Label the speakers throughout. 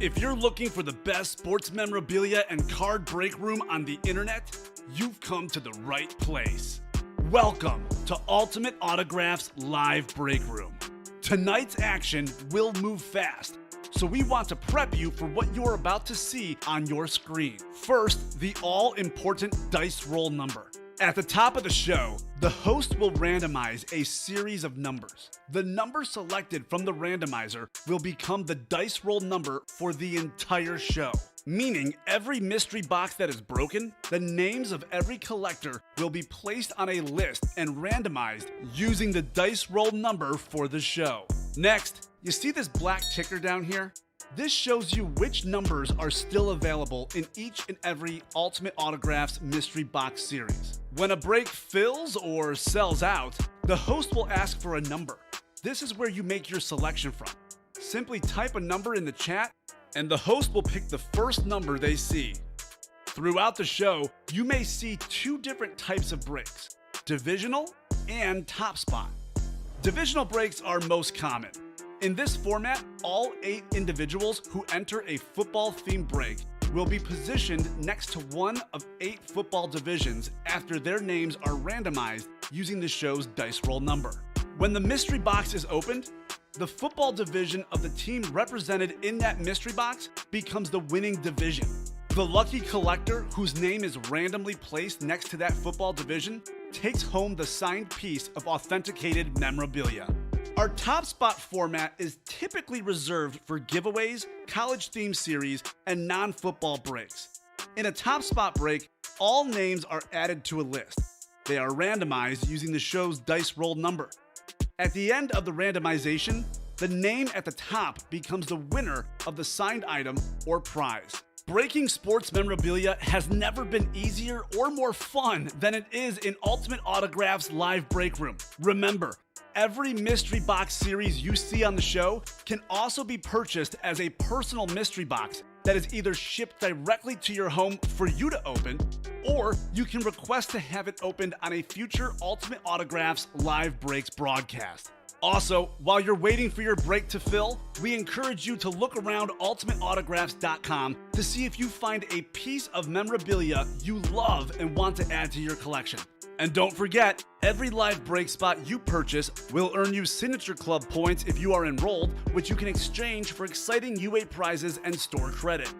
Speaker 1: If you're looking for the best sports memorabilia and card break room on the internet, you've come to the right place. Welcome to Ultimate Autographs Live Break Room. Tonight's action will move fast, so we want to prep you for what you're about to see on your screen. First, the all-important dice roll number. At the top of the show, the host will randomize a series of numbers. The number selected from the randomizer will become the dice roll number for the entire show. Meaning every mystery box that is broken, the names of every collector will be placed on a list and randomized using the dice roll number for the show. Next, you see this black ticker down here? This shows you which numbers are still available in each and every Ultimate Autographs mystery box series. When a break fills or sells out, the host will ask for a number. This is where you make your selection from. Simply type a number in the chat, and the host will pick the first number they see. Throughout the show, you may see two different types of breaks: divisional and top spot. Divisional breaks are most common. In this format, all 8 individuals who enter a football-themed break will be positioned next to one of 8 football divisions after their names are randomized using the show's dice roll number. When the mystery box is opened, the football division of the team represented in that mystery box becomes the winning division. The lucky collector whose name is randomly placed next to that football division takes home the signed piece of authenticated memorabilia. Our top spot format is typically reserved for giveaways, college-themed series, and non-football breaks. In a top spot break, all names are added to a list. They are randomized using the show's dice roll number. At the end of the randomization, the name at the top becomes the winner of the signed item or prize. Breaking sports memorabilia has never been easier or more fun than it is in Ultimate Autographs Live Break Room. Remember, every mystery box series you see on the show can also be purchased as a personal mystery box that is either shipped directly to your home for you to open, or you can request to have it opened on a future Ultimate Autographs Live Breaks broadcast. Also, while you're waiting for your break to fill, we encourage you to look around ultimateautographs.com to see if you find a piece of memorabilia you love and want to add to your collection. And don't forget, every live break spot you purchase will earn you Signature Club points if you are enrolled, which you can exchange for exciting UA prizes and store credit.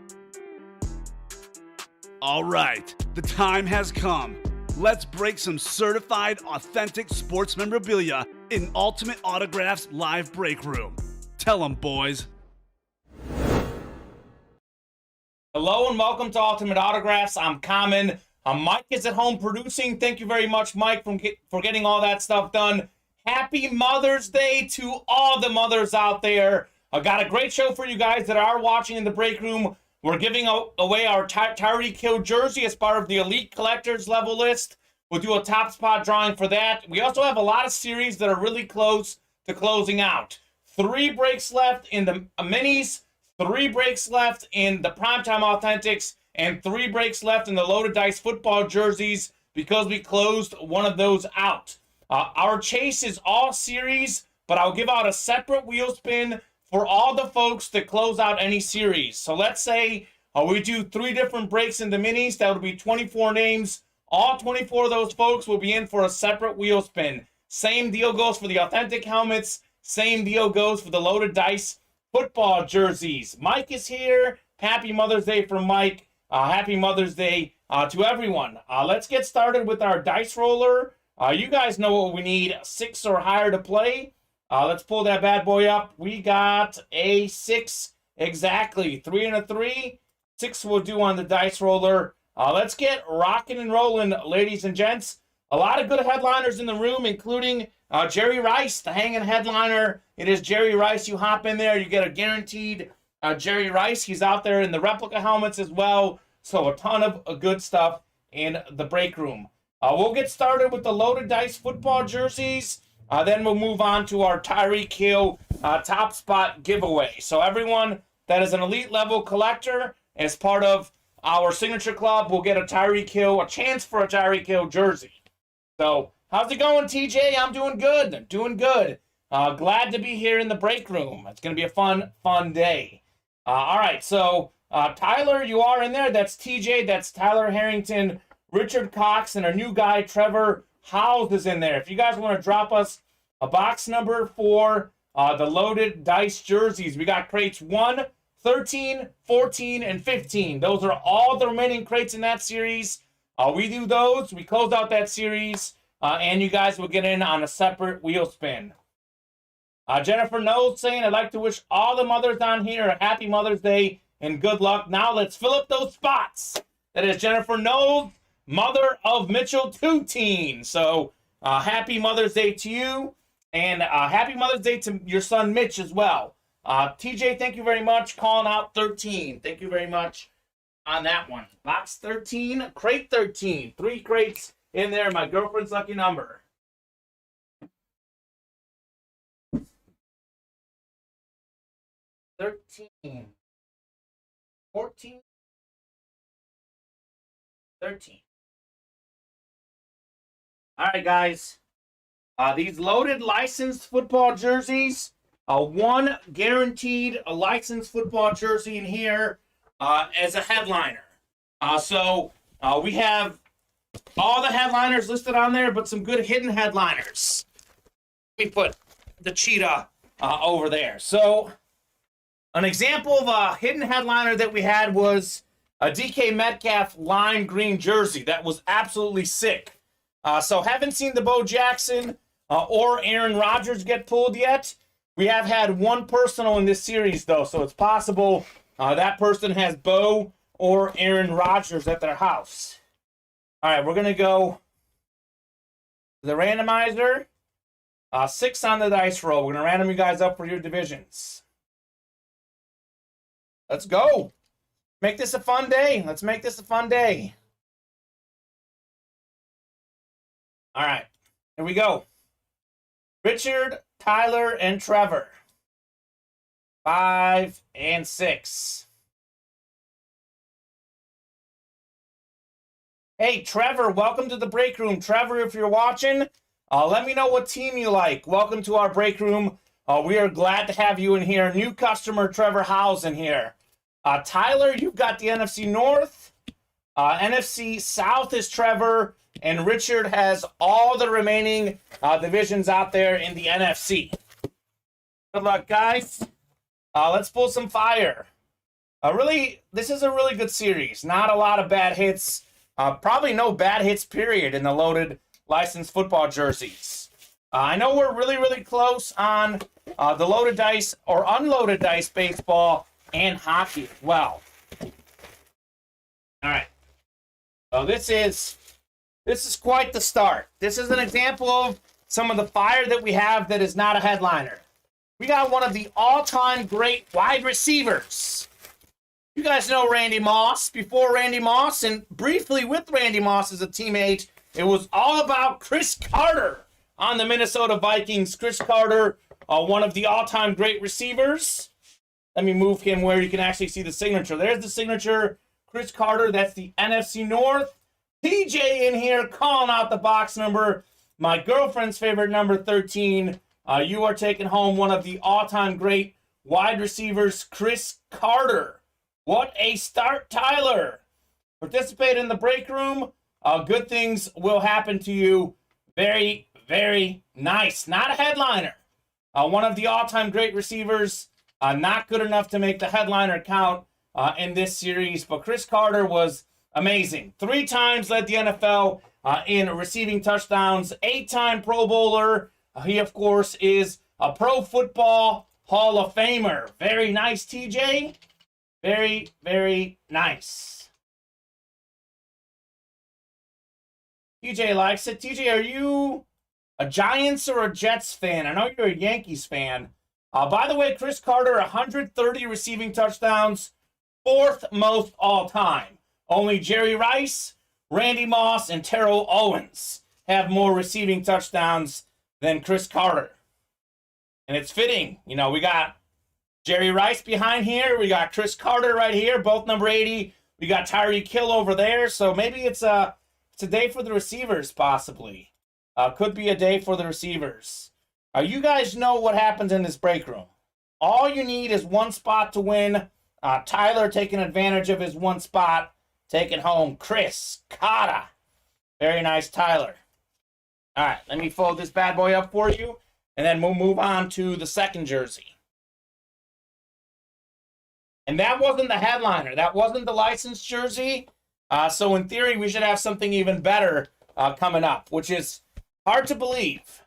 Speaker 1: All right, the time has come. Let's break some certified, authentic sports memorabilia in Ultimate Autographs Live Break Room. Tell 'em, boys.
Speaker 2: Hello and welcome to Ultimate Autographs. I'm Kamen. Mike is at home producing. Thank you very much, Mike, for getting all that stuff done. Happy Mother's Day to all the mothers out there. I got a great show for you guys that are watching in the break room. We're giving away our Tyreek Hill jersey as part of the Elite Collectors level list. We'll do a top spot drawing for that. We also have a lot of series that are really close to closing out. 3 breaks left in the minis, 3 breaks left in the Primetime Authentics, and 3 breaks left in the Loaded Dice football jerseys because we closed one of those out. Our chase is all series, but I'll give out a separate wheel spin for all the folks that close out any series. So let's say we do 3 different breaks in the minis. That would be 24 names. All 24 of those folks will be in for a separate wheel spin. Same deal goes for the authentic helmets. Same deal goes for the Loaded Dice football jerseys. Mike is here. Happy Mother's Day from Mike. Happy Mother's Day to everyone. Let's get started with our dice roller. You guys know what we need, 6 or higher to play. Let's pull that bad boy up. We got a 6, exactly. 3 and a 3. 6 will do on the dice roller. Let's get rocking and rolling, ladies and gents. A lot of good headliners in the room, including Jerry Rice, the hanging headliner. It is Jerry Rice. You hop in there, you get a guaranteed Jerry Rice. He's out there in the replica helmets as well. So a ton of good stuff in the break room. We'll get started with the Loaded Dice football jerseys. Then we'll move on to our Tyreek Hill top spot giveaway. So everyone that is an elite level collector as part of our signature club will get a Tyreek Hill, a chance for a Tyreek Hill jersey. So how's it going, TJ? I'm doing good. Doing good. Glad to be here in the break room. It's going to be a fun day. All right, so Tyler, you are in there. That's TJ. That's Tyler Harrington, Richard Cox, and our new guy, Trevor Howes, is in there. If you guys want to drop us a box number for the loaded dice jerseys, we got crates 1, 13, 14, and 15. Those are all the remaining crates in that series. We do those. We close out that series, and you guys will get in on a separate wheel spin. Jennifer Knowles saying, I'd like to wish all the mothers on here a happy Mother's Day and good luck. Now let's fill up those spots. That is Jennifer Knowles, mother of Mitchell Tooteen. So happy Mother's Day to you, and happy Mother's Day to your son Mitch as well. TJ, thank you very much. Calling out 13. Thank you very much on that one. Box 13, crate 13. 3 crates in there, my girlfriend's lucky number. 13, 14, 13. All right, guys. These loaded licensed football jerseys, one guaranteed a licensed football jersey in here as a headliner. So we have all the headliners listed on there, but some good hidden headliners. Let me put the cheetah over there. So an example of a hidden headliner that we had was a DK Metcalf lime green jersey. That was absolutely sick. So haven't seen the Bo Jackson or Aaron Rodgers get pulled yet. We have had one personal in this series, though, so it's possible that person has Bo or Aaron Rodgers at their house. All right, we're going to go to the randomizer. 6 on the dice roll. We're going to random you guys up for your divisions. Let's go. Make this a fun day. Let's make this a fun day. All right, here we go. Richard, Tyler, and Trevor. 5 and 6. Hey, Trevor, welcome to the break room. Trevor, if you're watching, let me know what team you like. Welcome to our break room. We are glad to have you in here. New customer, Trevor Howes, in here. Tyler, you've got the NFC North. NFC South is Trevor. And Richard has all the remaining divisions out there in the NFC. Good luck, guys. Let's pull some fire. This is a really good series. Not a lot of bad hits. Probably no bad hits, period, in the loaded licensed football jerseys. I know we're really, really close on the loaded dice or unloaded dice baseball and hockey as well. All right. So this is quite the start. This is an example of some of the fire that we have that is not a headliner. We got one of the all-time great wide receivers. You guys know Randy Moss. Before Randy Moss and briefly with Randy Moss as a teammate, it was all about Chris Carter on the Minnesota Vikings. Chris Carter, one of the all-time great receivers. Let me move him where you can actually see the signature. There's the signature. Chris Carter, that's the NFC North. TJ in here calling out the box number. My girlfriend's favorite number 13. You are taking home one of the all-time great wide receivers, Chris Carter. What a start, Tyler. Participate in the break room. Good things will happen to you. Very, very nice. Not a headliner. One of the all-time great receivers. Not good enough to make the headliner count in this series. But Chris Carter was amazing. 3 times led the NFL in receiving touchdowns. 8-time Pro Bowler. He, of course, is a Pro Football Hall of Famer. Very nice, TJ. Very, very nice. TJ likes it. TJ, are you a Giants or a Jets fan? I know you're a Yankees fan. By the way, Chris Carter, 130 receiving touchdowns. 4th most all time. Only Jerry Rice, Randy Moss, and Terrell Owens have more receiving touchdowns than Chris Carter. And it's fitting. You know, we got Jerry Rice behind here. We got Chris Carter right here, both number 80. We got Tyreek Hill over there. So maybe it's a day for the receivers, possibly. Could be a day for the receivers. You guys know what happens in this break room. All you need is one spot to win Tyler taking advantage of his one spot, taking home Chris Cotta. Very nice, Tyler. All right, let me fold this bad boy up for you, and then we'll move on to the second jersey. And that wasn't the headliner. That wasn't the licensed jersey. So in theory, we should have something even better coming up, which is hard to believe.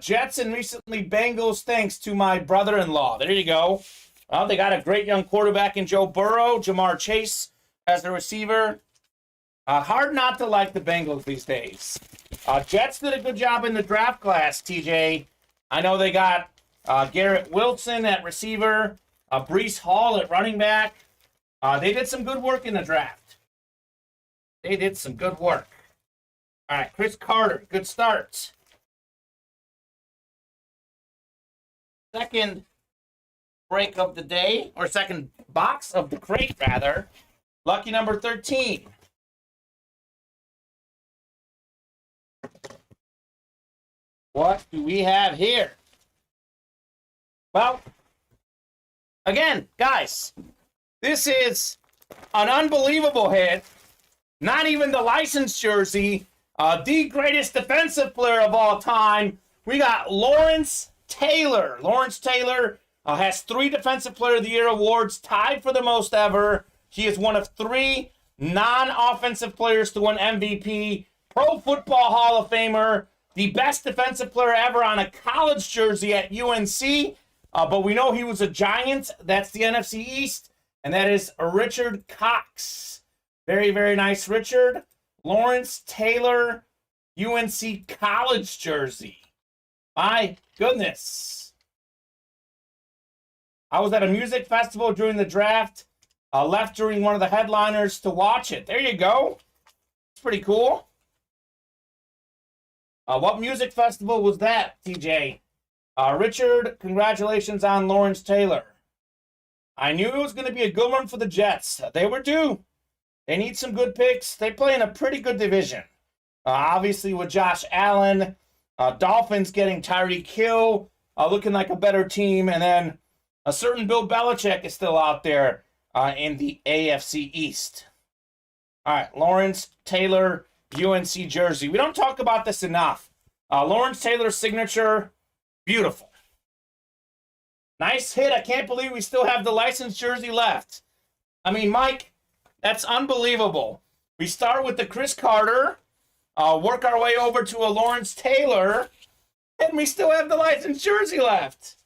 Speaker 2: Jets and recently Bengals, thanks to my brother-in-law. There you go. Well, they got a great young quarterback in Joe Burrow, Jamar Chase as the receiver. Hard not to like the Bengals these days. Jets did a good job in the draft class, TJ. I know they got Garrett Wilson at receiver, Breece Hall at running back. They did some good work in the draft. They did some good work. All right, Chris Carter, good start. Second break of the day, or second box of the crate, rather. Lucky number 13. What do we have here? Well, again, guys, this is an unbelievable hit. Not even the licensed jersey. The greatest defensive player of all time. We got Lawrence Taylor. Lawrence Taylor has 3 Defensive Player of the Year awards, tied for the most ever. He is one of 3 non-offensive players to win MVP, Pro Football Hall of Famer, the best defensive player ever on a college jersey at UNC. But we know he was a Giant. That's the NFC East. And that is Richard Cox. Very, very nice, Richard. Lawrence Taylor, UNC college jersey. My goodness. I was at a music festival during the draft. Left during one of the headliners to watch it. There you go. It's pretty cool. What music festival was that, TJ? Richard, congratulations on Lawrence Taylor. I knew it was going to be a good one for the Jets. They were due. They need some good picks. They play in a pretty good division. Obviously, with Josh Allen, Dolphins getting Tyreek Hill, looking like a better team. And then a certain Bill Belichick is still out there in the AFC East. All right, Lawrence Taylor, UNC jersey. We don't talk about this enough. Lawrence Taylor's signature, beautiful. Nice hit. I can't believe we still have the licensed jersey left. I mean, Mike, that's unbelievable. We start with the Chris Carter, work our way over to a Lawrence Taylor, and we still have the licensed jersey left.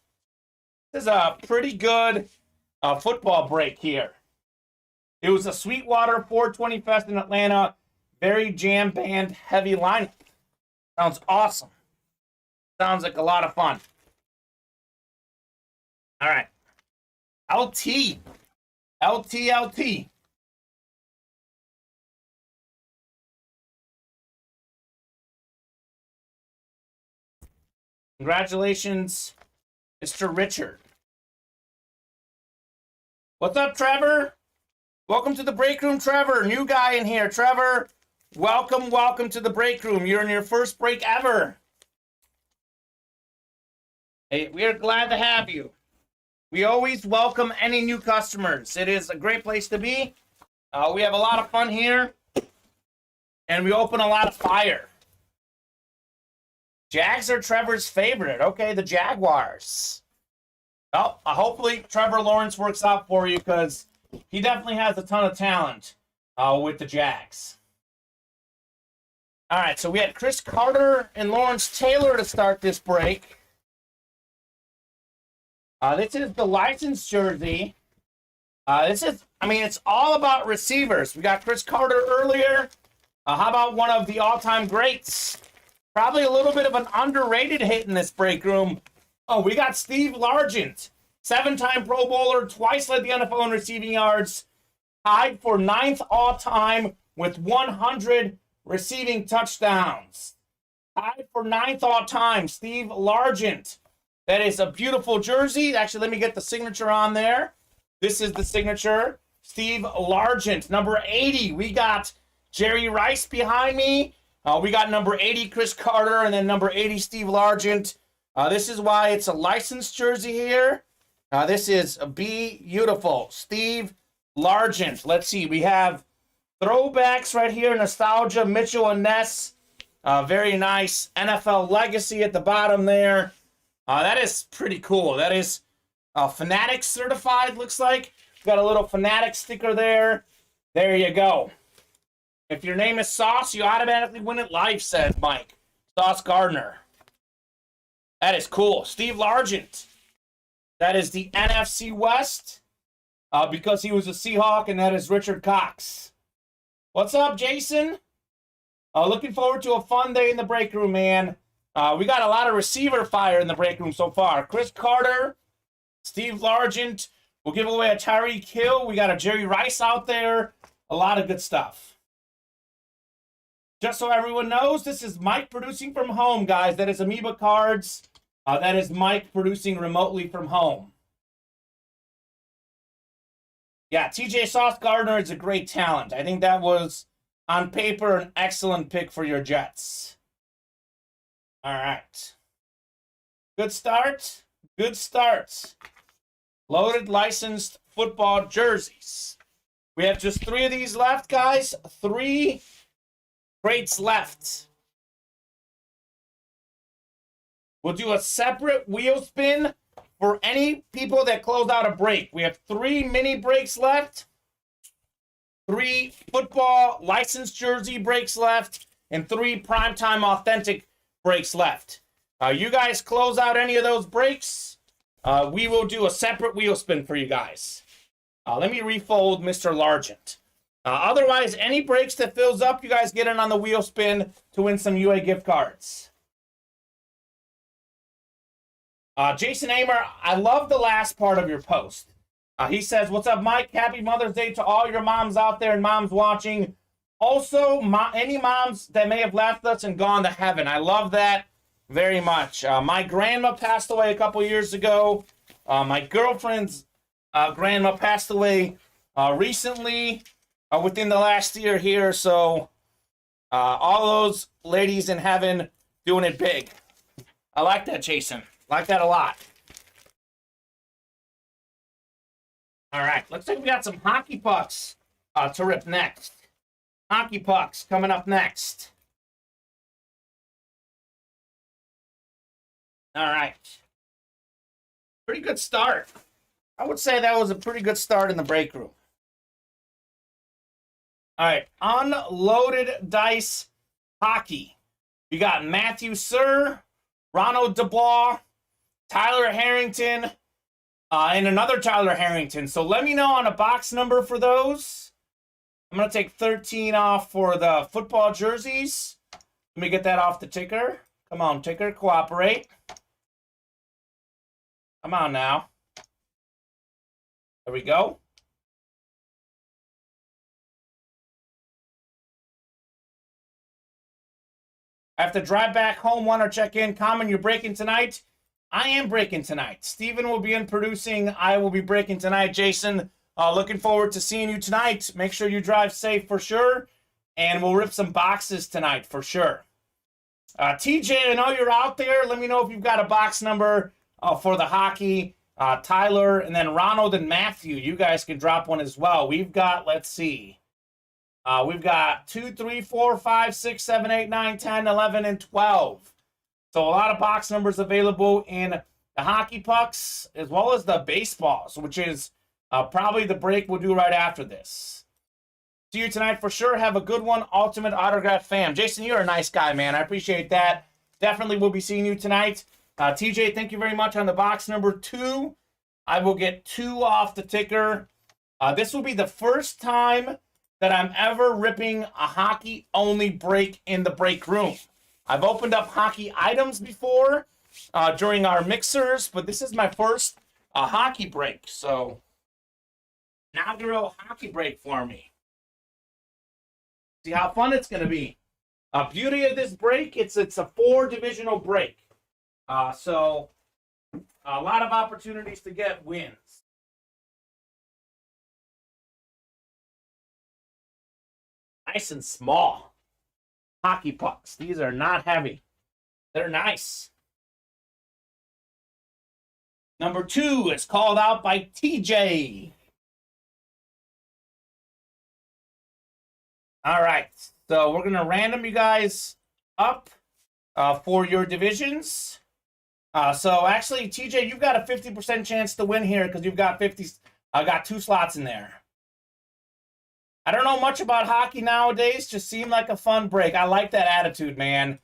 Speaker 2: This is a pretty good football break here. It was a Sweetwater 420 Fest in Atlanta. Very jam band heavy lineup. Sounds awesome. Sounds like a lot of fun. All right. LT. Congratulations, Mr. Richard. What's up, Trevor? Welcome to the break room, Trevor. New guy in here. Trevor, welcome to the break room. You're in your first break ever. Hey, we are glad to have you. We always welcome any new customers. It is a great place to be. We have a lot of fun here, and we open a lot of fire. Jags are Trevor's favorite. Okay, the Jaguars. Well, hopefully Trevor Lawrence works out for you because he definitely has a ton of talent with the Jags. All right, so we had Chris Carter and Lawrence Taylor to start this break. This is the licensed jersey. It's all about receivers. We got Chris Carter earlier. How about one of the all-time greats? Probably a little bit of an underrated hit in this break room. Oh, we got Steve Largent, 7-time Pro Bowler, twice led the NFL in receiving yards, tied for 9th all-time with 100 receiving touchdowns. Tied for 9th all-time, Steve Largent. That is a beautiful jersey. Actually, let me get the signature on there. This is the signature. Steve Largent, number 80. We got Jerry Rice behind me. We got number 80, Chris Carter, and then number 80, Steve Largent. This is why it's a licensed jersey here. This is beautiful. Steve Largent. Let's see. We have throwbacks right here. Nostalgia, Mitchell and Ness. Very nice. NFL Legacy at the bottom there. That is pretty cool. That is Fanatic certified, looks like. Got a little Fanatic sticker there. There you go. If your name is Sauce, you automatically win it live, says Mike. Sauce Gardner. That is cool. Steve Largent. That is the NFC West because he was a Seahawk, and that is Richard Cox. What's up, Jason? Looking forward to a fun day in the break room, man. We got a lot of receiver fire in the break room so far. Chris Carter, Steve Largent. We'll give away a Tyreek Hill. We got a Jerry Rice out there. A lot of good stuff. Just so everyone knows, this is Mike producing from home, guys. That is Amoeba Cards. That is Mike producing remotely from home. Yeah, TJ Sauce Gardner is a great talent. I think that was, on paper, an excellent pick for your Jets. All right. Good start. Good start. Loaded licensed football jerseys. We have just 3 of these left, guys. 3 crates left. We'll do a separate wheel spin for any people that close out a break. We have 3 mini breaks left, 3 football licensed jersey breaks left, and 3 primetime authentic breaks left. You guys close out any of those breaks, we will do a separate wheel spin for you guys. Let me refold Mr. Largent. Otherwise, any breaks that fills up, you guys get in on the wheel spin to win some UA gift cards. Jason Amer, I love the last part of your post. He says, what's up, Mike? Happy Mother's Day to all your moms out there and moms watching. Also, any moms that may have left us and gone to heaven. I love that very much. My grandma passed away a couple years ago. My girlfriend's grandma passed away recently, within the last year here. So all those ladies in heaven doing it big. I like that, Jason. Like that a lot. All right, looks like we got some hockey pucks to rip next. Hockey pucks coming up next. All right. Pretty good start. I would say that was a pretty good start in the break room. All right, unloaded dice hockey. We got Matthew Sir, Ronald DeBois, Tyler Harrington, and another Tyler Harrington. So let me know on a box number for those. I'm going to take 13 off for the football jerseys. Let me get that off the ticker. Come on, ticker, cooperate. Come on now. There we go. I have to drive back home, want to check in. Kamen, you're breaking tonight? I am breaking tonight. Steven will be in producing. I will be breaking tonight. Jason, looking forward to seeing you tonight. Make sure you drive safe for sure. And we'll rip some boxes tonight for sure. TJ, I know you're out there. Let me know if you've got a box number for the hockey. Tyler, and then Ronald and Matthew. You guys can drop one as well. We've got, let's see. We've got 2, 3, 4, 5, 6, 7, 8, 9, 10, 11, and 12. So a lot of box numbers available in the hockey pucks as well as the baseballs, which is probably the break we'll do right after this. See you tonight for sure. Have a good one, Ultimate Autograph fam. Jason, you're a nice guy, man. I appreciate that. Definitely will be seeing you tonight. TJ, thank you very much on the box number 2. I will get 2 off the ticker. This will be the first time that I'm ever ripping a hockey-only break in the break room. I've opened up hockey items before during our mixers, but this is my first hockey break. So, inaugural hockey break for me. See how fun it's going to be. Beauty of this break, it's a 4-divisional break. So, a lot of opportunities to get wins. Nice and small. Hockey pucks. These are not heavy. They're nice. Number 2 is called out by TJ. All right, so we're going to random you guys up for your divisions. So actually, TJ, you've got a 50% chance to win here because you've got 50. I got 2 slots in there. I don't know much about hockey nowadays. Just seemed like a fun break. I like that attitude, man.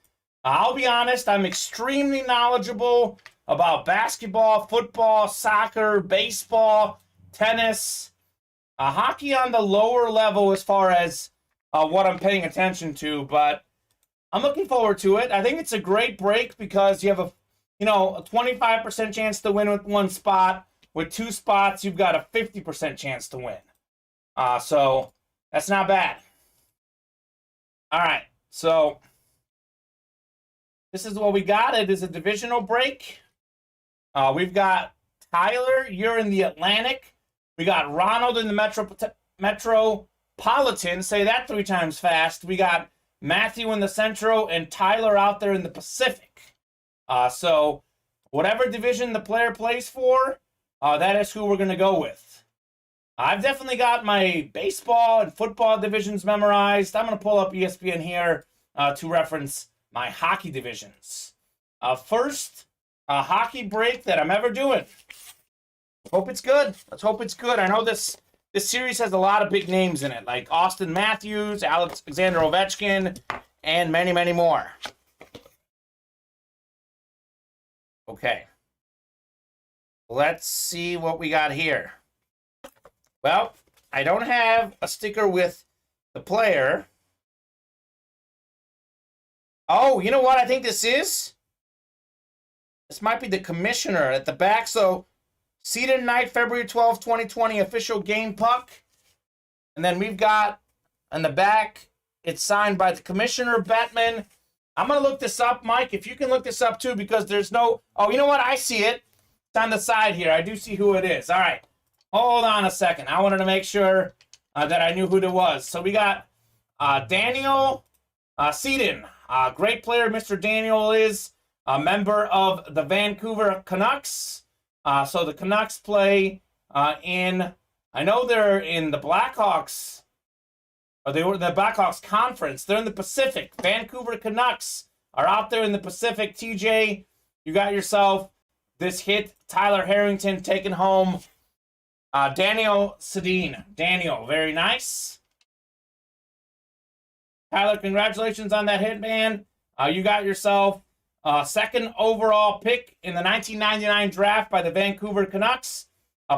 Speaker 2: I'll be honest, I'm extremely knowledgeable about basketball, football, soccer, baseball, tennis. Hockey on the lower level as far as what I'm paying attention to, but I'm looking forward to it. I think it's a great break because you have a 25% chance to win with 1 spot. With 2 spots, you've got a 50% chance to win. So that's not bad. All right, so this is what we got. It is a divisional break. We've got Tyler, you're in the Atlantic. We got Ronald in the Metropolitan. Say that 3 times fast. We got Matthew in the Central and Tyler out there in the Pacific. So whatever division the player plays for, that is who we're going to go with. I've definitely got my baseball and football divisions memorized. I'm going to pull up ESPN here to reference my hockey divisions. First hockey break that I'm ever doing. Hope it's good. Let's hope it's good. I know this series has a lot of big names in it, like Austin Matthews, Alexander Ovechkin, and many, many more. Okay. Let's see what we got here. Well, I don't have a sticker with the player. Oh, you know what I think this is? This might be the commissioner at the back. So, seeded night, February 12th, 2020, official game puck. And then we've got, on the back, it's signed by the commissioner, Batman. I'm going to look this up, Mike, if you can look this up too, because there's no... Oh, you know what? I see it. It's on the side here. I do see who it is. All right. Hold on a second. I wanted to make sure that I knew who it was. So we got Daniel Seaton. Great player, Mr. Daniel is a member of the Vancouver Canucks. So the Canucks play in... I know they're in the Blackhawks. Or they were in the Blackhawks conference. They're in the Pacific. Vancouver Canucks are out there in the Pacific. TJ, you got yourself this hit. Tyler Harrington taking home Daniel Sedin. Daniel, very nice. Tyler, congratulations on that hit, man. You got yourself second overall pick in the 1999 draft by the Vancouver Canucks.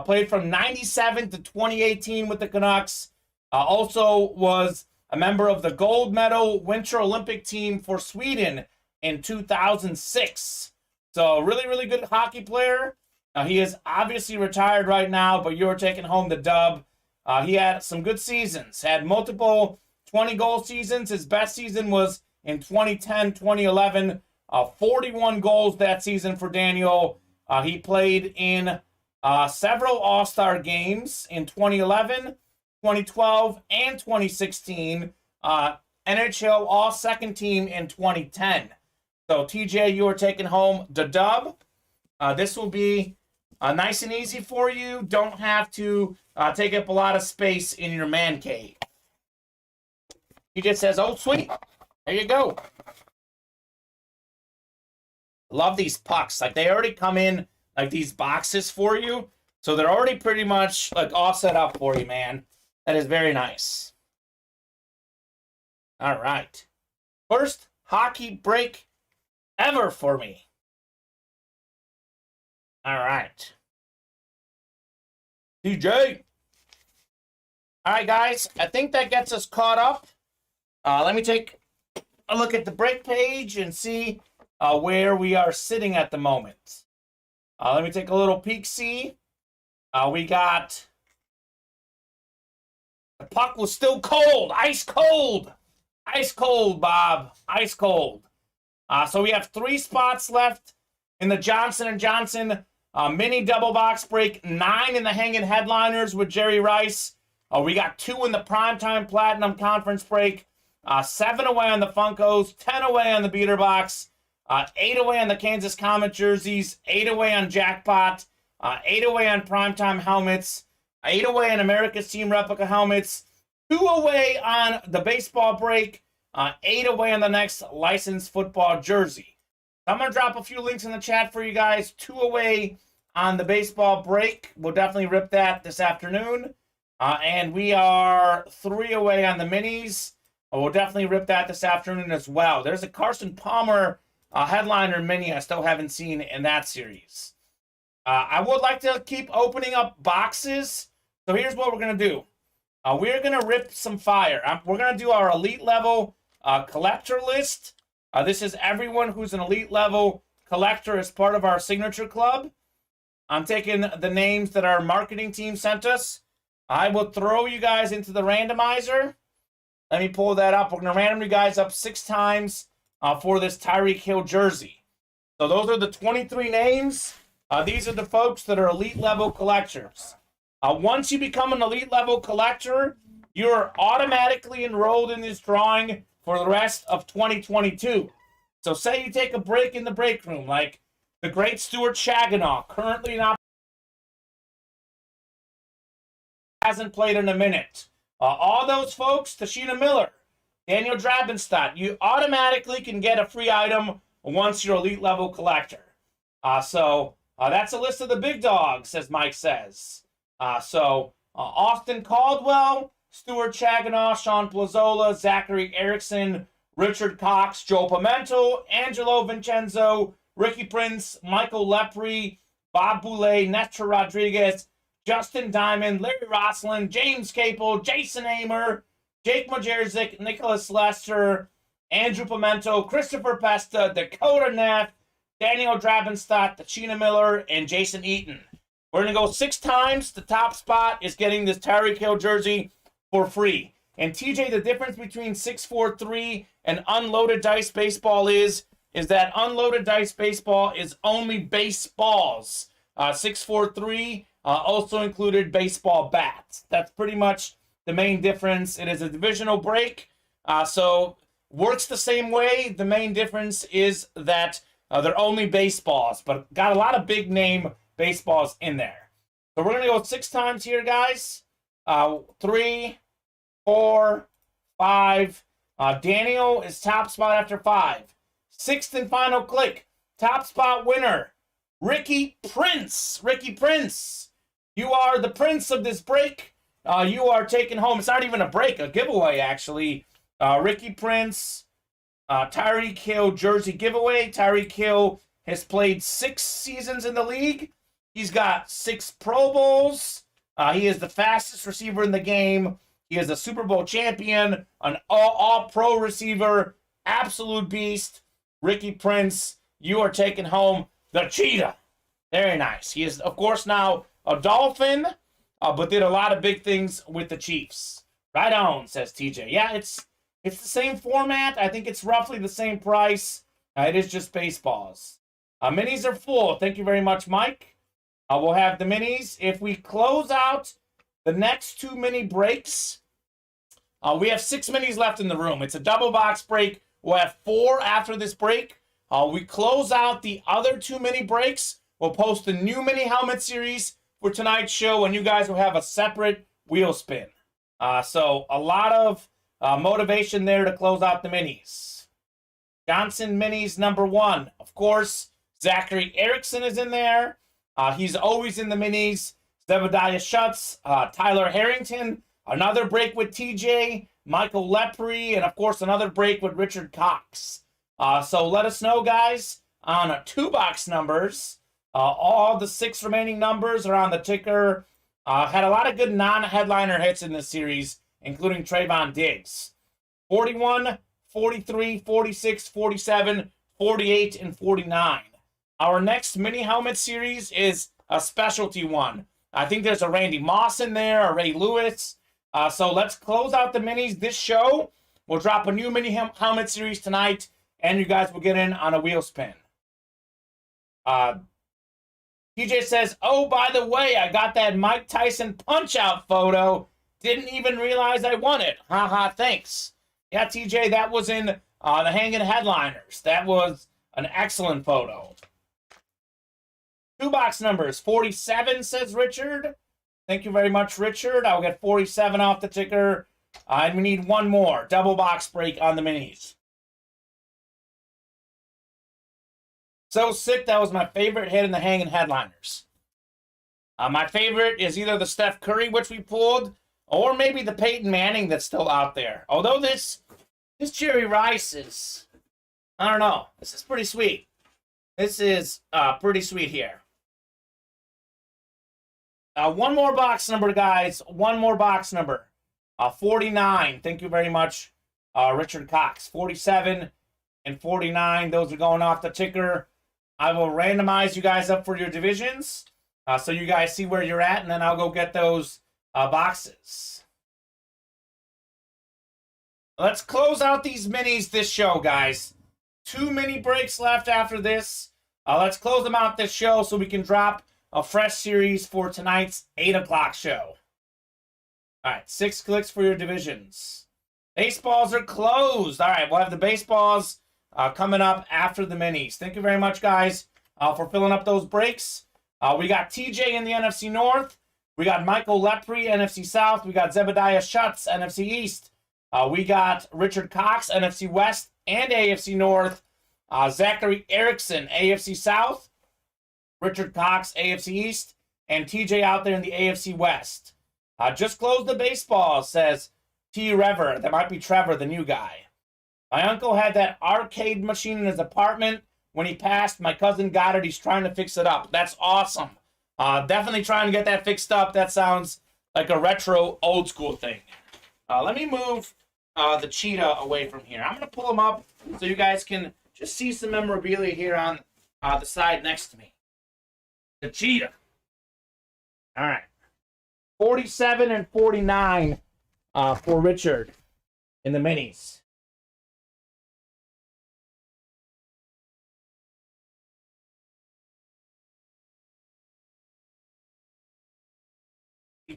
Speaker 2: Played from 97 to 2018 with the Canucks. Also was a member of the gold medal Winter Olympic team for Sweden in 2006. So really, really good hockey player. He is obviously retired right now, but you're taking home the dub. He had some good seasons. Had multiple 20-goal seasons. His best season was in 2010, 2011. 41 goals that season for Daniel. He played in several All-Star games in 2011, 2012, and 2016. NHL All-Second Team in 2010. So, TJ, you are taking home the dub. This will be nice and easy for you. Don't have to take up a lot of space in your man cave. He just says, oh, sweet. There you go. Love these pucks. Like, they already come in like these boxes for you. So they're already pretty much like all set up for you, man. That is very nice. All right. First hockey break ever for me. All right. TJ. All right, guys. I think that gets us caught up. Let me take a look at the break page and see where we are sitting at the moment. Let me take a little peek-see. We got... The puck was still cold. Ice cold. Ice cold, Bob. Ice cold. So we have 3 spots left in the Johnson & Johnson mini double box break. 9 in the hanging headliners with Jerry Rice. We got 2 in the primetime platinum conference break. 7 away on the Funkos. 10 away on the beater box. 8 away on the Kansas Comet jerseys. 8 away on Jackpot. 8 away on primetime helmets, 8 away on America's Team replica helmets, 2 away on the baseball break, 8 away on the next licensed football jersey. I'm going to drop a few links in the chat for you guys. 2 away on the baseball break. We'll definitely rip that this afternoon. And we are 3 away on the minis. We'll definitely rip that this afternoon as well. There's a Carson Palmer headliner mini I still haven't seen in that series. I would like to keep opening up boxes. So here's what we're going to do. We're going to rip some fire. We're going to do our elite level collector list. This is everyone who's an elite level collector as part of our signature club. I'm taking the names that our marketing team sent us. I will throw you guys into the randomizer. Let me pull that up. We're going to random you guys up 6 times for this Tyreek Hill jersey. So those are the 23 names. These are the folks that are elite level collectors. Once you become an elite level collector, you're automatically enrolled in this drawing for the rest of 2022. So say you take a break in the break room, like the great Stuart Shaganaw, currently not hasn't played in a minute. All those folks, Tashina Miller, Daniel Drabenstadt, you automatically can get a free item once you're elite level collector. So that's a list of the big dogs, as Mike says. Austin Caldwell, Stuart Shaganaw, Sean Plazola, Zachary Erickson, Richard Cox, Joe Pimento, Angelo Vincenzo, Ricky Prince, Michael Lepre, Bob Boulay, Nestor Rodriguez, Justin Diamond, Larry Roslin, James Capel, Jason Amer, Jake Majerzik, Nicholas Lester, Andrew Pimento, Christopher Pesta, Dakota Neff, Daniel Drabenstadt, Tachina Miller, and Jason Eaton. We're going to go 6 times. The top spot is getting this Tyreek Hill jersey for free. And TJ, the difference between 643 and unloaded dice baseball is that unloaded dice baseball is only baseballs. 643 also included baseball bats. That's pretty much the main difference. It is a divisional break, so works the same way. The main difference is that they're only baseballs, but got a lot of big name baseballs in there. So we're going to go 6 times here, guys. 3, 4, 5. Daniel is top spot after 5. 6th and final click. Top spot winner, Ricky Prince. Ricky Prince, you are the prince of this break. You are taking home, it's not even a break, a giveaway actually. Ricky Prince, Tyreek Hill jersey giveaway. Tyreek Hill has played 6 seasons in the league. He's got 6 Pro Bowls. He is the fastest receiver in the game. He is a Super Bowl champion, an all-pro receiver, absolute beast. Ricky Prince, you are taking home the cheetah. Very nice. He is, of course, now a Dolphin, but did a lot of big things with the Chiefs. Right on, says TJ. Yeah, it's the same format. I think it's roughly the same price. It is just baseballs. Minis are full. Thank you very much, Mike. We'll have the minis. If we close out the next 2 mini breaks, we have 6 minis left in the room. It's a double box break. We'll have 4 after this break. We close out the other 2 mini breaks. We'll post a new mini helmet series for tonight's show, and you guys will have a separate wheel spin. So a lot of motivation there to close out the minis. Johnson minis number 1. Of course, Zachary Erickson is in there. He's always in the minis. Zebediah Schutz, Tyler Harrington, another break with TJ, Michael Lepre, and of course another break with Richard Cox. So let us know, guys, on 2 box numbers. All the 6 remaining numbers are on the ticker. Had a lot of good non-headliner hits in this series, including Trayvon Diggs. 41, 43, 46, 47, 48, and 49. Our next mini helmet series is a specialty one. I think there's a Randy Moss in there, a Ray Lewis. So let's close out the minis this show. We'll drop a new mini helmet series tonight, and you guys will get in on a wheel spin. TJ says, oh, by the way, I got that Mike Tyson punch-out photo. Didn't even realize I won it. Haha, thanks. Yeah, TJ, that was in the Hanging Headliners. That was an excellent photo. Two box numbers. 47, says Richard. Thank you very much, Richard. I'll get 47 off the ticker. And we need one more. Double box break on the minis. So sick. That was my favorite hit in the hanging headliners. My favorite is either the Steph Curry, which we pulled, or maybe the Peyton Manning that's still out there. Although this Jerry Rice is, I don't know. This is pretty sweet. This is pretty sweet here. One more box number, guys. One more box number. 49. Thank you very much, Richard Cox. 47 and 49. Those are going off the ticker. I will randomize you guys up for your divisions so you guys see where you're at, and then I'll go get those boxes. Let's close out these minis this show, guys. 2 mini breaks left after this. Let's close them out this show so we can drop a fresh series for tonight's 8 o'clock show. All right, 6 clicks for your divisions. Baseballs are closed. All right, we'll have the baseballs coming up after the minis. Thank you very much, guys, for filling up those breaks. We got TJ in the NFC North. We got Michael Lepre, NFC South. We got Zebediah Schutz, NFC East. We got Richard Cox, NFC West and AFC North. Zachary Erickson, AFC South. Richard Cox, AFC East. And TJ out there in the AFC West. Just closed the baseball, says T. Rever. That might be Trevor, the new guy. My uncle had that arcade machine in his apartment. When he passed, my cousin got it. He's trying to fix it up. That's awesome. Definitely trying to get that fixed up. That sounds like a retro, old school thing. Let me move the cheetah away from here. I'm going to pull him up so you guys can just see some memorabilia here on the side next to me. The cheetah. All right. 47 and 49 for Richard in the minis.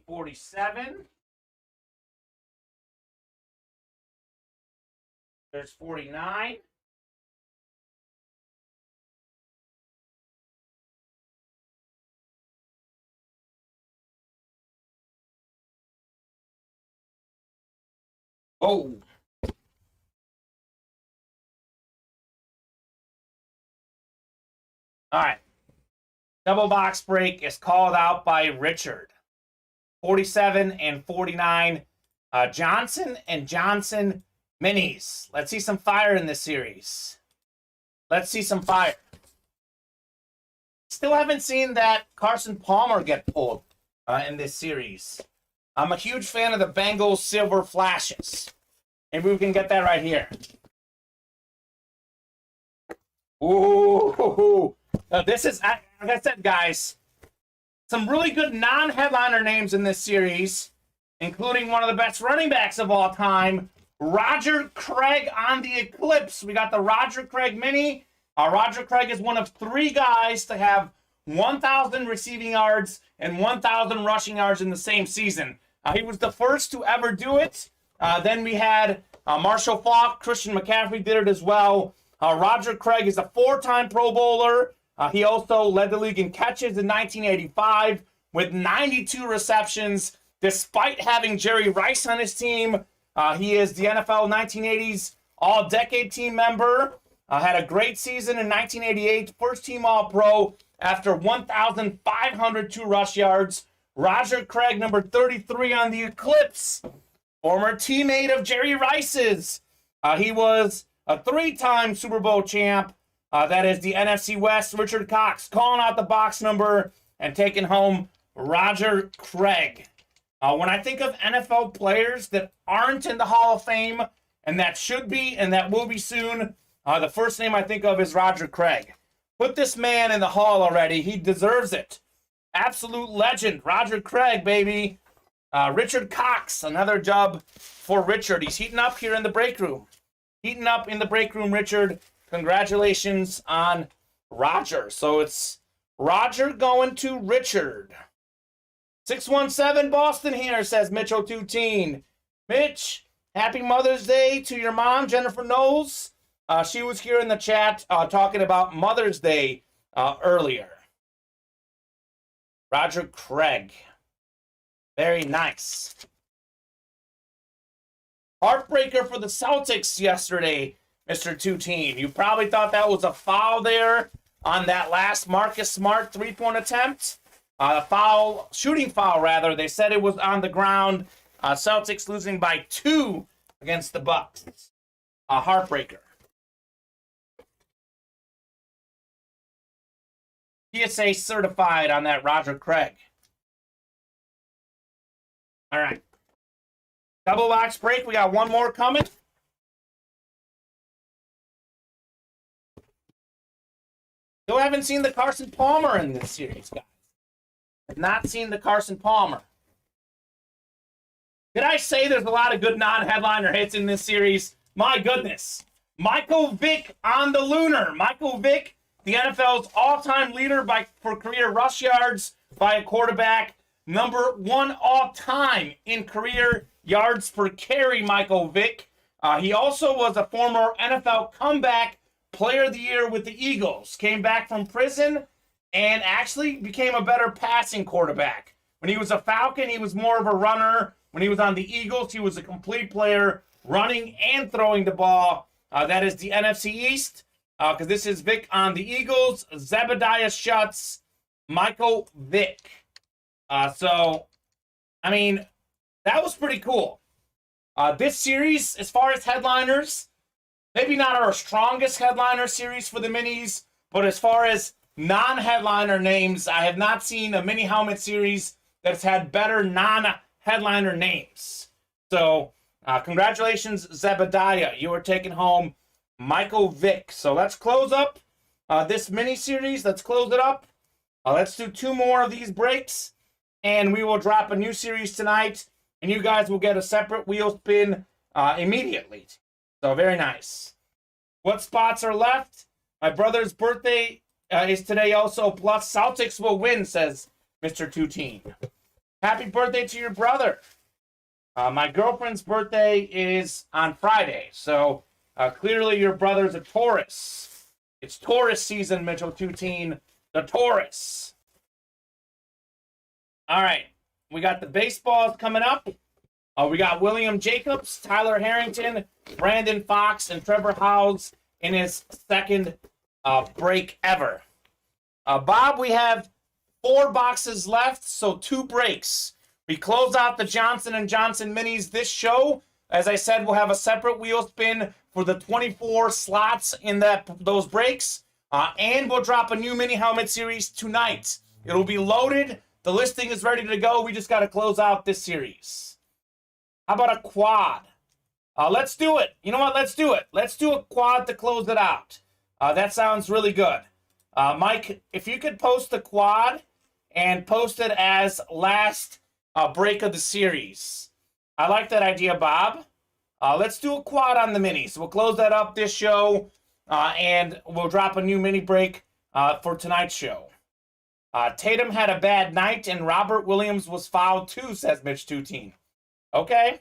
Speaker 2: $47. There's 49. Oh. All right. Double box break is called out by Richard. 47 and 49. Johnson and Johnson minis. Let's see some fire in this series. Let's see some fire. Still haven't seen that Carson Palmer get pulled in this series. I'm a huge fan of the Bengals silver flashes. Maybe we can get that right here. Ooh. This is, like I said, guys, some really good non-headliner names in this series, including one of the best running backs of all time, Roger Craig on the Eclipse. We got the Roger Craig mini. Roger Craig is one of 3 guys to have 1,000 receiving yards and 1,000 rushing yards in the same season. He was the first to ever do it. Then we had Marshall Faulk, Christian McCaffrey did it as well. Roger Craig is a 4-time Pro Bowler. He also led the league in catches in 1985 with 92 receptions. Despite having Jerry Rice on his team, he is the NFL 1980s All-Decade Team member. Had a great season in 1988, first-team All-Pro after 1,502 rush yards. Roger Craig, number 33 on the Eclipse, former teammate of Jerry Rice's. He was a 3-time Super Bowl champ. That is the NFC West. Richard Cox calling out the box number and taking home Roger Craig. When I think of NFL players that aren't in the Hall of Fame, and that should be and that will be soon, the first name I think of is Roger Craig. Put this man in the Hall already. He deserves it. Absolute legend. Roger Craig, baby. Richard Cox, another dub for Richard. He's heating up here in the break room. Heating up in the break room, Richard. Congratulations on Roger. So it's Roger going to Richard. 617 Boston here, says Mitch 022. Mitch, happy Mother's Day to your mom, Jennifer Knowles. She was here in the chat talking about Mother's Day earlier. Roger Craig. Very nice. Heartbreaker for the Celtics yesterday, Mr. Two-Team. You probably thought that was a foul there on that last Marcus Smart three-point attempt. Shooting foul, rather. They said it was on the ground. Celtics losing by 2 against the Bucks. Heartbreaker. PSA certified on that Roger Craig. All right. Double box break. We got one more coming. Still haven't seen the Carson Palmer in this series, guys. Have not seen the Carson Palmer. Did I say there's a lot of good non-headliner hits in this series? My goodness. Michael Vick on the Lunar. Michael Vick, the NFL's all-time leader for career rush yards by a quarterback. Number 1 all-time in career yards per carry, Michael Vick. He also was a former NFL comeback player of the year with the Eagles. Came back from prison and actually became a better passing quarterback. When he was a Falcon, he was more of a runner. When he was on the Eagles, he was a complete player, running and throwing the ball. That is the NFC East, because this is Vick on the Eagles. Zebediah Schutz, Michael Vick. So, I mean, that was pretty cool. This series, as far as headliners, maybe not our strongest headliner series for the minis, but as far as non-headliner names, I have not seen a mini helmet series that's had better non-headliner names. So, congratulations, Zebediah. You are taking home Michael Vick. So let's close up this mini series. Let's close it up. Let's do 2 more of these breaks, and we will drop a new series tonight, and you guys will get a separate wheel spin immediately. So very nice. What spots are left? My brother's birthday is today also, plus Celtics will win, says Mr. Two-Team. Happy birthday to your brother. My girlfriend's birthday is on Friday, so clearly your brother's a Taurus. It's Taurus season, Mitchell Two-Team. The Taurus. All right, we got the baseballs coming up. We got William Jacobs, Tyler Harrington, Brandon Fox, and Trevor Howes in his second break ever. Bob, we have 4 boxes left, so 2 breaks. We close out the Johnson & Johnson minis this show. As I said, we'll have a separate wheel spin for the 24 slots in those breaks. And we'll drop a new mini helmet series tonight. It'll be loaded. The listing is ready to go. We just got to close out this series. How about a quad? Let's do it. You know what? Let's do it. Let's do a quad to close it out. That sounds really good. Mike, if you could post the quad and post it as last break of the series. I like that idea, Bob. Let's do a quad on the minis. We'll close that up this show, and we'll drop a new mini break for tonight's show. Tatum had a bad night, and Robert Williams was fouled too, says Mitch Two-Team. Okay.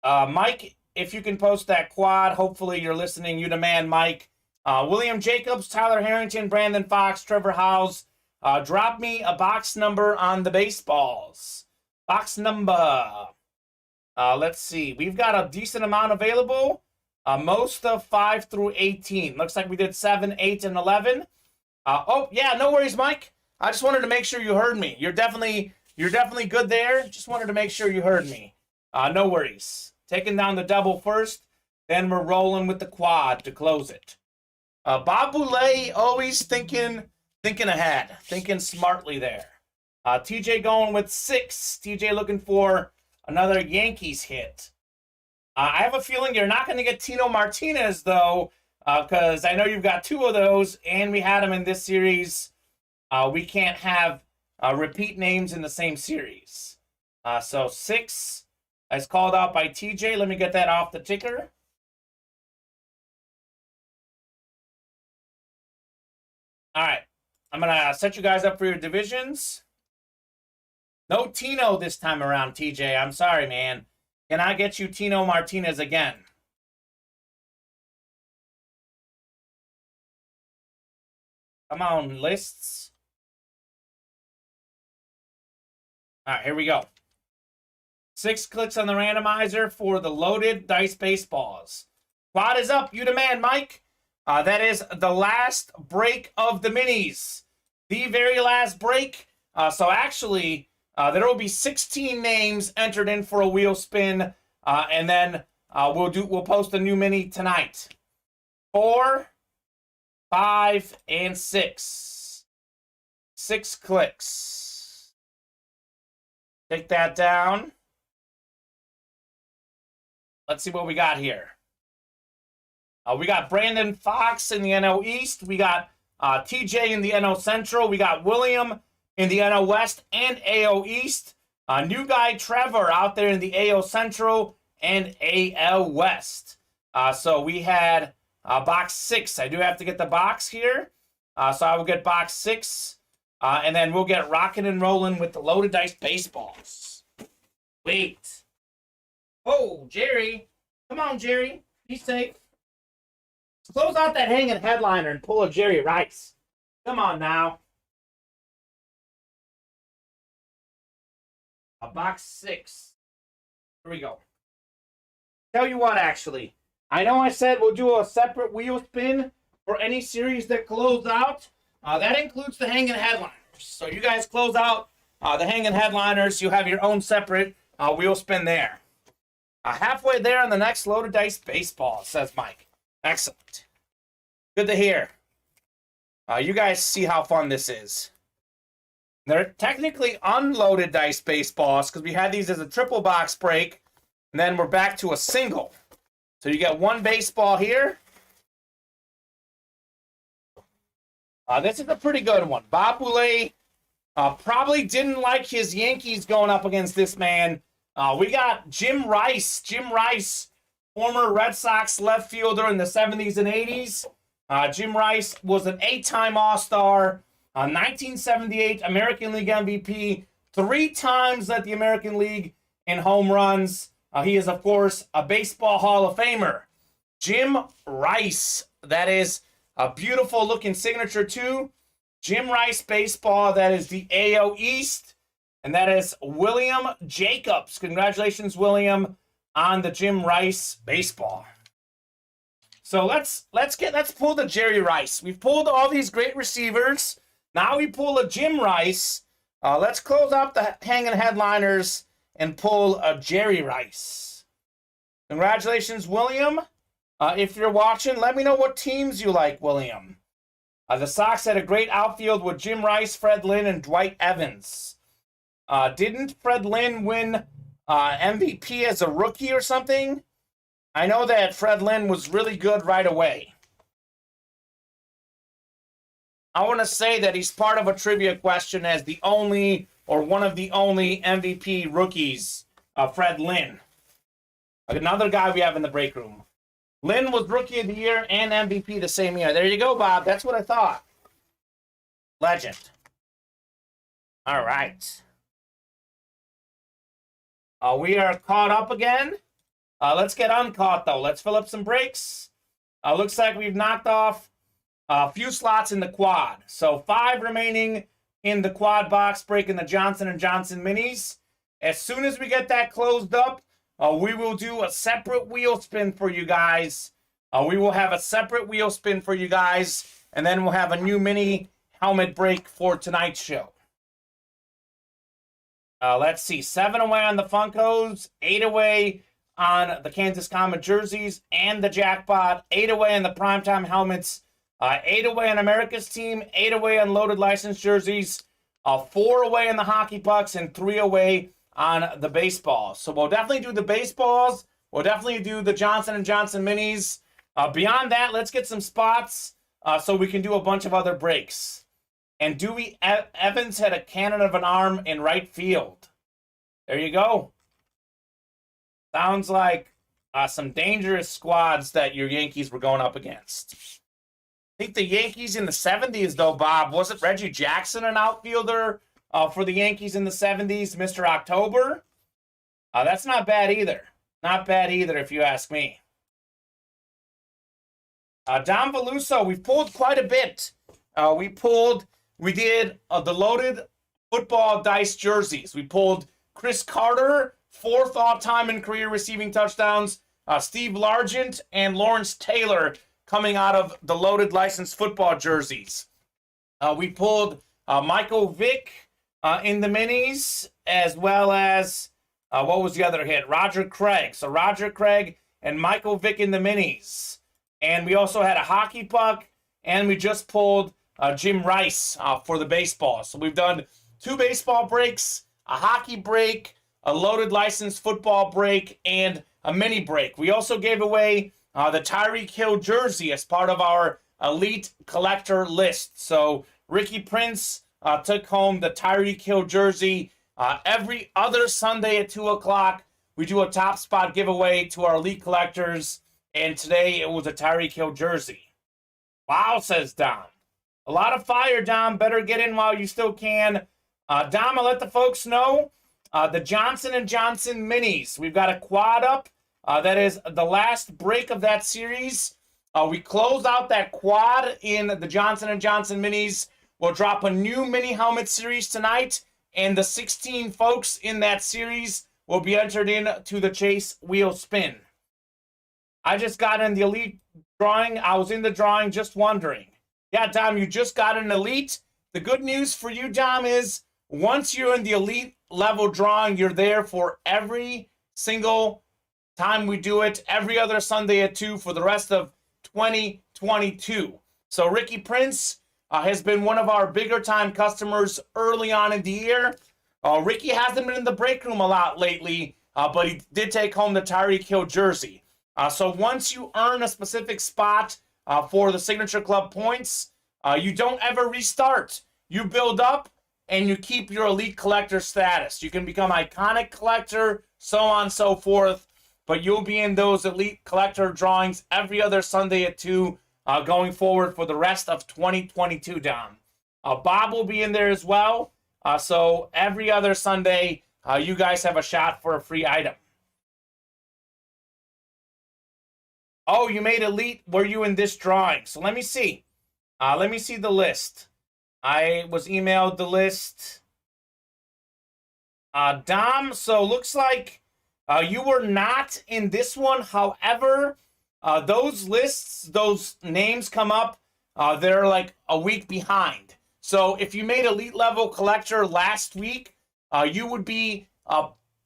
Speaker 2: Mike, if you can post that quad, hopefully you're listening. You the man, Mike. William Jacobs, Tyler Harrington, Brandon Fox, Trevor Howes. Drop me a box number on the baseballs. Box number. Let's see. We've got a decent amount available. Most of 5 through 18. Looks like we did 7, 8, and 11. Oh, yeah, no worries, Mike. I just wanted to make sure you heard me. You're definitely good there. Just wanted to make sure you heard me. No worries. Taking down the double first, then we're rolling with the quad to close it. Bob Boulay always thinking ahead, thinking smartly there. TJ going with 6. TJ looking for another Yankees hit. I have a feeling you're not going to get Tino Martinez, though, because I know you've got 2 of those, and we had them in this series. We can't have repeat names in the same series. So 6 is called out by TJ. Let me get that off the ticker. All right. I'm going to set you guys up for your divisions. No Tino this time around, TJ. I'm sorry, man. Can I get you Tino Martinez again? Come on, lists. All right, here we go. 6 clicks on the randomizer for the loaded dice baseballs. Quad is up. You demand, Mike. That is the last break of the minis. The very last break. So actually, there will be 16 names entered in for a wheel spin, and then we'll post a new mini tonight. 4, 5, and 6. 6 clicks. Take that down. Let's see what we got here. We got Brandon Fox in the NL East. We got TJ in the NL Central. We got William in the NL West and AO East. New guy Trevor out there in the AO Central and AL West. So we had box 6. I do have to get the box here. So I will get box 6. And then we'll get rocking and rolling with the loaded dice baseballs. Wait. Oh, Jerry. Come on, Jerry. Be safe. Close out that hanging headliner and pull a Jerry Rice. Come on now. Box 6. Here we go. Tell you what, actually. I know I said we'll do a separate wheel spin for any series that close out. That includes the hanging headliners. So you guys close out the hanging headliners. You have your own separate wheel spin there. Halfway there on the next loaded dice baseball, says Mike. Excellent. Good to hear. You guys see how fun this is. They're technically unloaded dice baseballs because we had these as a triple box break, and then we're back to a single. So you get 1 baseball here. This is a pretty good one. Bob Boulay probably didn't like his Yankees going up against this man. We got Jim Rice. Jim Rice, former Red Sox left fielder in the 70s and 80s. Jim Rice was an 8-time All-Star, 1978 American League MVP, 3 times led the American League in home runs. He is, of course, a Baseball Hall of Famer. Jim Rice. That is a beautiful looking signature too. Jim Rice baseball. That is the AO East. And that is William Jacobs. Congratulations, William, on the Jim Rice baseball. So let's pull the Jerry Rice. We've pulled all these great receivers. Now we pull a Jim Rice. Let's close out the hanging headliners and pull a Jerry Rice. Congratulations, William. If you're watching, let me know what teams you like, William. The Sox had a great outfield with Jim Rice, Fred Lynn, and Dwight Evans. Didn't Fred Lynn win MVP as a rookie or something? I know that Fred Lynn was really good right away. I want to say that he's part of a trivia question as the only or one of the only MVP rookies, Fred Lynn. Another guy we have in the break room. Lynn was Rookie of the Year and MVP the same year. There you go, Bob. That's what I thought. Legend. All right. We are caught up again. Let's get uncaught, though. Let's fill up some breaks. Looks like we've knocked off a few slots in the quad. So 5 remaining in the quad box break in the Johnson & Johnson minis. As soon as we get that closed up, we will do a separate wheel spin for you guys. We will have a separate wheel spin for you guys, and then we'll have a new mini helmet break for tonight's show. Let's see. 7 away on the Funkos, 8 away on the Kansas Kamen jerseys and the jackpot, 8 away on the primetime helmets, 8 away on America's team, 8 away on loaded license jerseys, 4 away on the hockey pucks, and 3 away on the baseballs. So we'll definitely do the baseballs. We'll definitely do the Johnson & Johnson minis. Beyond that, let's get some spots so we can do a bunch of other breaks. And Dewey Evans had a cannon of an arm in right field. There you go. Sounds like some dangerous squads that your Yankees were going up against. I think the Yankees in the 70s, though, Bob, wasn't Reggie Jackson an outfielder for the Yankees in the 70s, Mr. October? That's not bad either. Not bad either, if you ask me. Don Veluso, we've pulled quite a bit We did the loaded football dice jerseys. We pulled Chris Carter, 4th all-time in career receiving touchdowns, Steve Largent, and Lawrence Taylor coming out of the loaded licensed football jerseys. We pulled Michael Vick in the minis, as well as, what was the other hit? Roger Craig. So Roger Craig and Michael Vick in the minis. And we also had a hockey puck, and we just pulled Jim Rice for the baseball. So we've done 2 baseball breaks, a hockey break, a loaded licensed football break, and a mini break. We also gave away the Tyreek Hill jersey as part of our elite collector list. So Ricky Prince took home the Tyreek Hill jersey. Every other Sunday at 2 o'clock, we do a top spot giveaway to our elite collectors. And today it was a Tyreek Hill jersey. Wow, says Dom. A lot of fire, Dom. Better get in while you still can. Dom, I'll let the folks know. The Johnson & Johnson minis. We've got a quad up. That is the last break of that series. We closed out that quad in the Johnson & Johnson minis. We'll drop a new mini helmet series tonight. And the 16 folks in that series will be entered into the Chase Wheel Spin. I just got in the elite drawing. I was in the drawing just wondering. Yeah, Dom, you just got an elite. The good news for you, Dom, is once you're in the elite level drawing, you're there for every single time we do it, every other Sunday at 2 for the rest of 2022. So Ricky Prince has been one of our bigger time customers early on in the year. Ricky hasn't been in the break room a lot lately, but he did take home the Tyreek Hill jersey. So once you earn a specific spot for the Signature Club points, you don't ever restart. You build up and you keep your elite collector status. You can become iconic collector, so on and so forth, but you'll be in those elite collector drawings every other Sunday at 2 going forward for the rest of 2022, Dom. Bob will be in there as well. So every other Sunday, you guys have a shot for a free item. Oh, you made elite. Were you in this drawing? So let me see. Let me see the list. I was emailed the list. Dom, so looks like you were not in this one. However, those lists, those names come up, they're like a week behind. So if you made elite level collector last week, you would be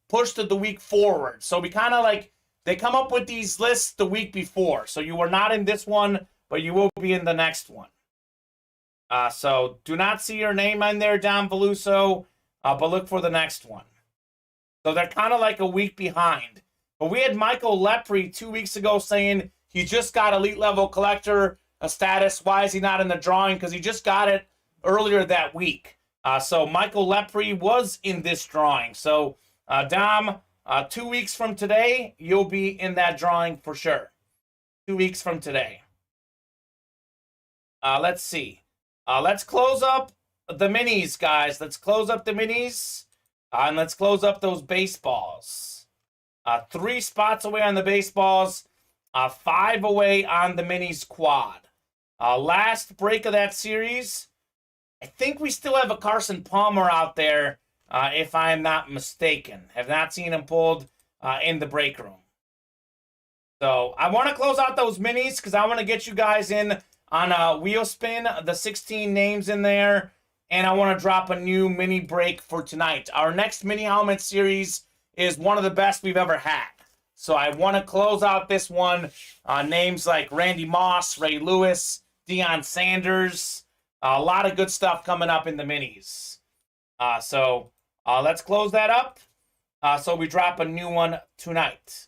Speaker 2: pushed to the week forward. So we kind of like, they come up with these lists the week before. So you were not in this one, but you will be in the next one. So do not see your name in there, Don Veluso, but look for the next one. So they're kind of like a week behind. But we had Michael Lepre 2 weeks ago saying he just got elite level collector status. Why is he not in the drawing? Because he just got it earlier that week. So Michael Lepre was in this drawing. So Dom, 2 weeks from today, you'll be in that drawing for sure. 2 weeks from today. Let's see. Let's close up the minis, guys. Let's close up the minis. And let's close up those baseballs. 3 spots away on the baseballs. 5 away on the minis quad. Last break of that series. I think we still have a Carson Palmer out there, if I am not mistaken. Have not seen him pulled in the break room. So I want to close out those minis because I want to get you guys in on a wheel spin, the 16 names in there, and I want to drop a new mini break for tonight. Our next mini helmet series is one of the best we've ever had. So I want to close out this one. Names like Randy Moss, Ray Lewis, Deion Sanders. A lot of good stuff coming up in the minis. So let's close that up. So we drop a new one tonight.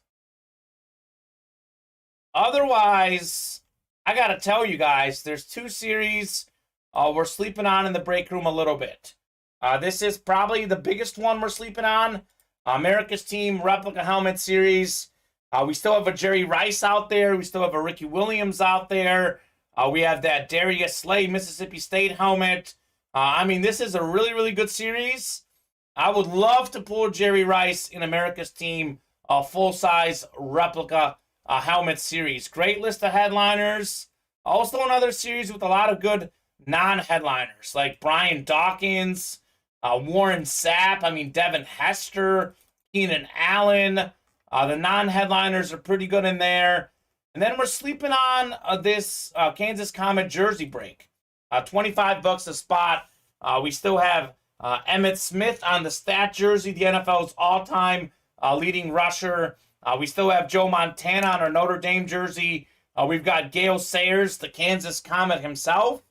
Speaker 2: Otherwise, I got to tell you guys, there's 2 series we're sleeping on in the break room a little bit. This is probably the biggest one we're sleeping on. America's Team Replica Helmet Series. We still have a Jerry Rice out there. We still have a Ricky Williams out there. We have that Darius Slay Mississippi State helmet. I mean, this is a really, really good series. I would love to pull Jerry Rice in America's Team full-size replica helmet series. Great list of headliners. Also another series with a lot of good non-headliners like Brian Dawkins, Warren Sapp, Devin Hester, Keenan Allen. The non-headliners are pretty good in there. And then we're sleeping on this Kansas Kamen jersey break. $25 a spot. We still have Emmitt Smith on the stat jersey, the NFL's all-time leading rusher. We still have Joe Montana on our Notre Dame jersey. We've got Gale Sayers, the Kansas Comet himself.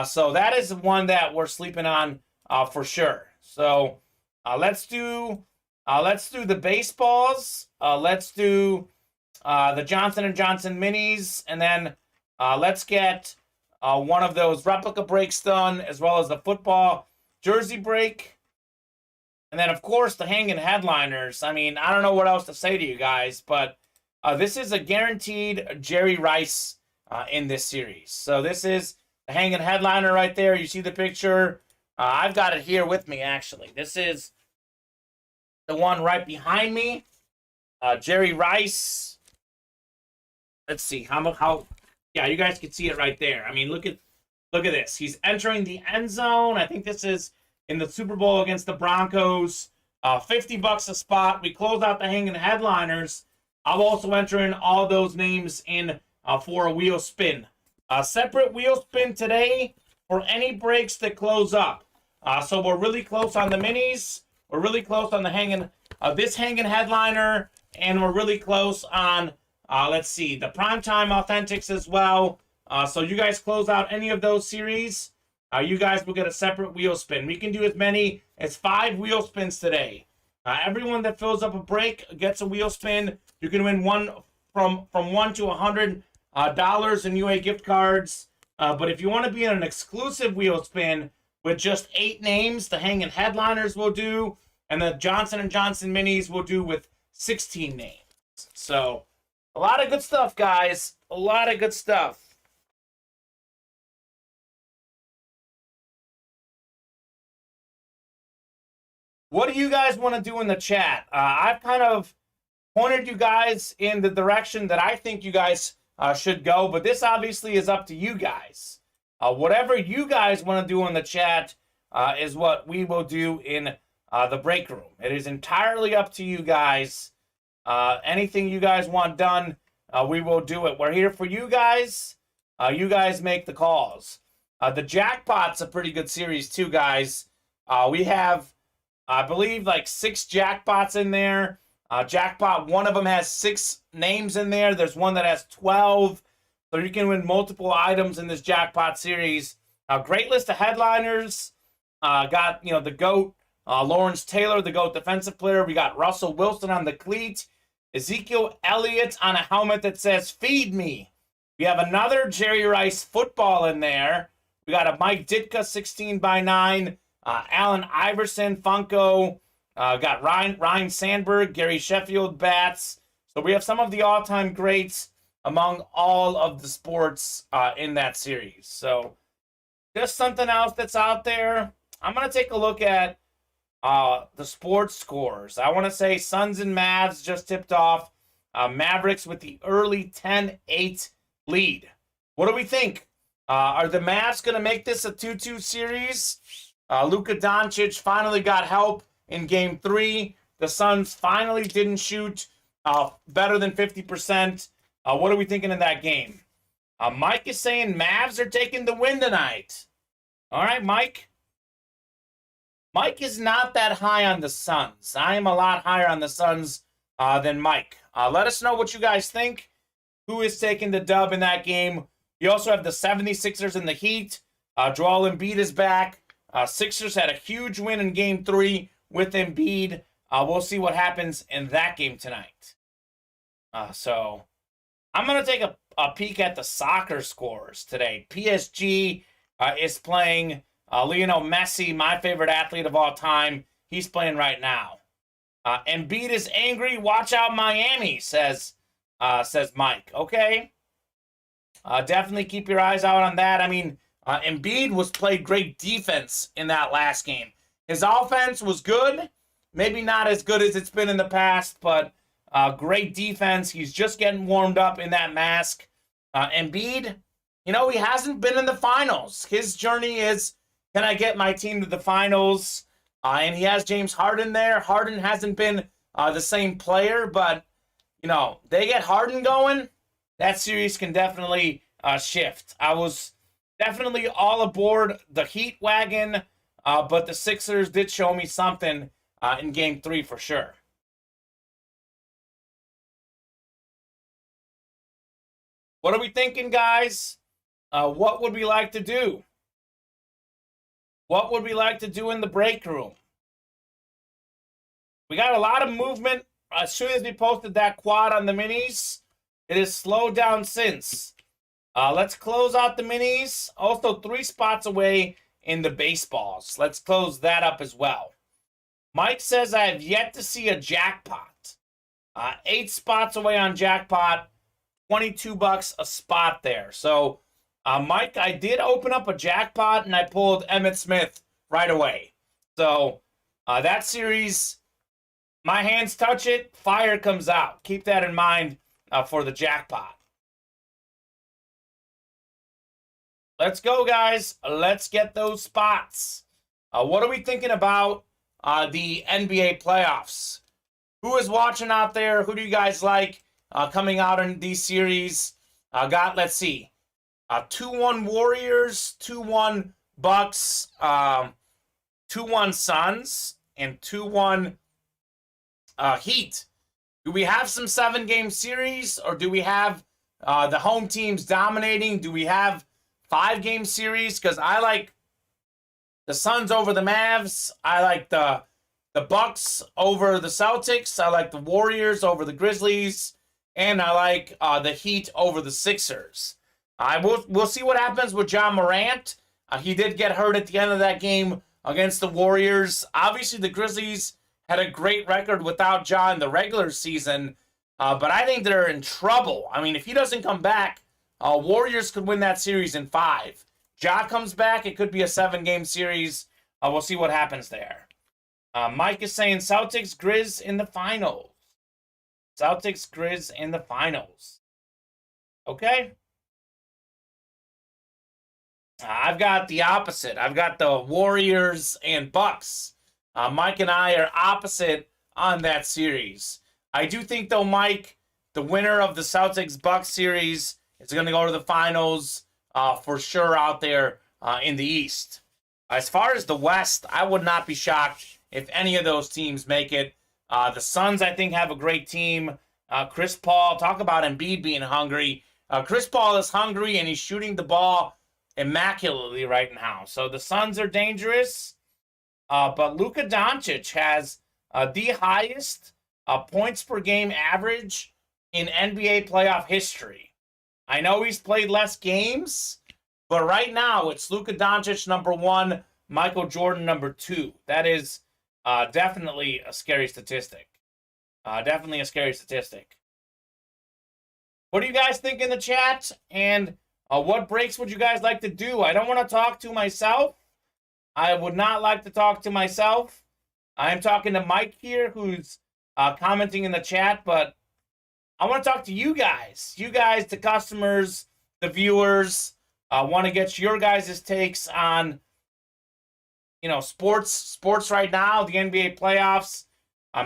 Speaker 2: So that is one that we're sleeping on for sure. So let's do the baseballs. Let's do the Johnson & Johnson minis, and then let's get one of those replica breaks done, as well as the football jersey break. And then, of course, the hanging headliners. I don't know what else to say to you guys, but this is a guaranteed Jerry Rice in this series. So this is the hanging headliner right there. You see the picture. I've got it here with me, actually. This is the one right behind me. Jerry Rice. Let's see how. Yeah, you guys can see it right there. Look at this. He's entering the end zone. I think this is in the Super Bowl against the Broncos. $50 a spot. We close out the hanging headliners. I'll also enter in all those names in for a wheel spin. A separate wheel spin today for any breaks that close up. So we're really close on the minis. We're really close on the this hanging headliner, and we're really close on let's see, the primetime authentics as well. So you guys close out any of those series, you guys will get a separate wheel spin. We can do as many as 5 wheel spins today. Everyone that fills up a break gets a wheel spin. You can win one from $1 to $100 in UA gift cards. But if you want to be in an exclusive wheel spin with just 8 names, the hanging headliners will do, and the Johnson & Johnson minis will do with 16 names. So a lot of good stuff, guys. A lot of good stuff. What do you guys want to do in the chat? I've kind of pointed you guys in the direction that I think you guys should go, but this obviously is up to you guys. Whatever you guys want to do in the chat is what we will do in the break room. It is entirely up to you guys. Anything you guys want done, we will do it. We're here for you guys. You guys make the calls. The Jackpot's a pretty good series too, guys. We have, I believe, like 6 jackpots in there. Jackpot, one of them has 6 names in there. There's one that has 12. So you can win multiple items in this jackpot series. Great list of headliners. Got, the GOAT, Lawrence Taylor, the GOAT defensive player. We got Russell Wilson on the cleat. Ezekiel Elliott on a helmet that says, "Feed me." We have another Jerry Rice football in there. We got a Mike Ditka 16x9. Allen Iverson, Funko. Got Ryan Sandberg, Gary Sheffield, bats. So we have some of the all-time greats among all of the sports in that series. So just something else that's out there. I'm going to take a look at the sports scores. I want to say Suns and Mavs just tipped off. Mavericks with the early 10-8 lead. What do we think? Are the Mavs going to make this a 2-2 series? Luka Doncic finally got help in Game 3. The Suns finally didn't shoot better than 50%. What are we thinking in that game? Mike is saying Mavs are taking the win tonight. All right, Mike. Mike is not that high on the Suns. I am a lot higher on the Suns than Mike. Let us know what you guys think. Who is taking the dub in that game? You also have the 76ers and the Heat. Joel Embiid is back. Sixers had a huge win in Game 3 with Embiid. We'll see what happens in that game tonight. So I'm going to take a peek at the soccer scores today. PSG is playing Lionel Messi, my favorite athlete of all time. He's playing right now. Embiid is angry. Watch out, Miami, says Mike. Okay. Definitely keep your eyes out on that. Embiid played great defense in that last game. His offense was good. Maybe not as good as it's been in the past, but great defense. He's just getting warmed up in that mask. Embiid, he hasn't been in the finals. His journey is, can I get my team to the finals? And he has James Harden there. Harden hasn't been the same player, but, they get Harden going, that series can definitely shift. I was definitely all aboard the Heat wagon, but the Sixers did show me something in Game 3 for sure. What are we thinking, guys? What would we like to do? What would we like to do in the break room? We got a lot of movement. As soon as we posted that quad on the minis, it has slowed down since. Let's close out the minis. Also, 3 spots away in the baseballs. Let's close that up as well. Mike says, I have yet to see a jackpot. 8 spots away on jackpot. $22 a spot there. So, Mike, I did open up a jackpot, and I pulled Emmitt Smith right away. So, that series, my hands touch it, fire comes out. Keep that in mind for the jackpot. Let's go, guys. Let's get those spots. What are we thinking about the NBA playoffs? Who is watching out there? Who do you guys like coming out in these series? Let's see. 2-1 Warriors, 2-1 Bucks, 2-1 Suns, and 2-1 Heat. Do we have some 7-game series, or do we have the home teams dominating? Do we have 5-game series? Because I like the Suns over the Mavs. I like the Bucks over the Celtics. I like the Warriors over the Grizzlies. And I like the Heat over the Sixers. We'll see what happens with John Morant. He did get hurt at the end of that game against the Warriors. Obviously, the Grizzlies had a great record without John in the regular season. But I think they're in trouble. I mean, if he doesn't come back, Warriors could win that series in 5. Ja comes back, it could be a 7-game series. We'll see what happens there. Mike is saying Celtics Grizz in the finals. Celtics Grizz in the finals. Okay. I've got the opposite. I've got the Warriors and Bucks. Mike and I are opposite on that series. I do think, though, Mike, the winner of the Celtics-Bucks series is going to go to the finals for sure out there in the East. As far as the West, I would not be shocked if any of those teams make it. The Suns, I think, have a great team. Chris Paul, talk about Embiid being hungry. Chris Paul is hungry, and he's shooting the ball immaculately right now. So the Suns are dangerous. But Luka Doncic has the highest points per game average in NBA playoff history. I know he's played less games, but right now it's Luka Doncic number 1, Michael Jordan number 2. That is definitely a scary statistic. Definitely a scary statistic. What do you guys think in the chat? And what breaks would you guys like to do? I don't want to talk to myself. I would not like to talk to myself. I'm talking to Mike here, who's commenting in the chat, but I want to talk to you guys. You guys, the customers, the viewers. I want to get your guys' takes on, sports right now, the NBA playoffs.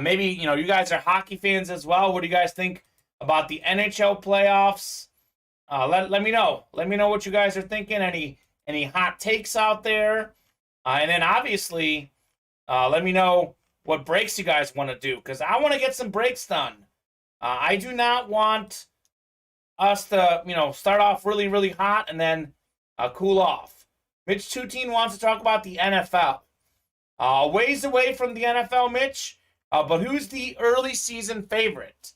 Speaker 2: Maybe, you guys are hockey fans as well. What do you guys think about the NHL playoffs? Let me know. Let me know what you guys are thinking. Any hot takes out there? And then obviously, let me know what breaks you guys want to do, because I want to get some breaks done. I do not want us to, start off really, really hot and then cool off. Mitch Tuteen wants to talk about the NFL. Ways away from the NFL, Mitch, but who's the early season favorite?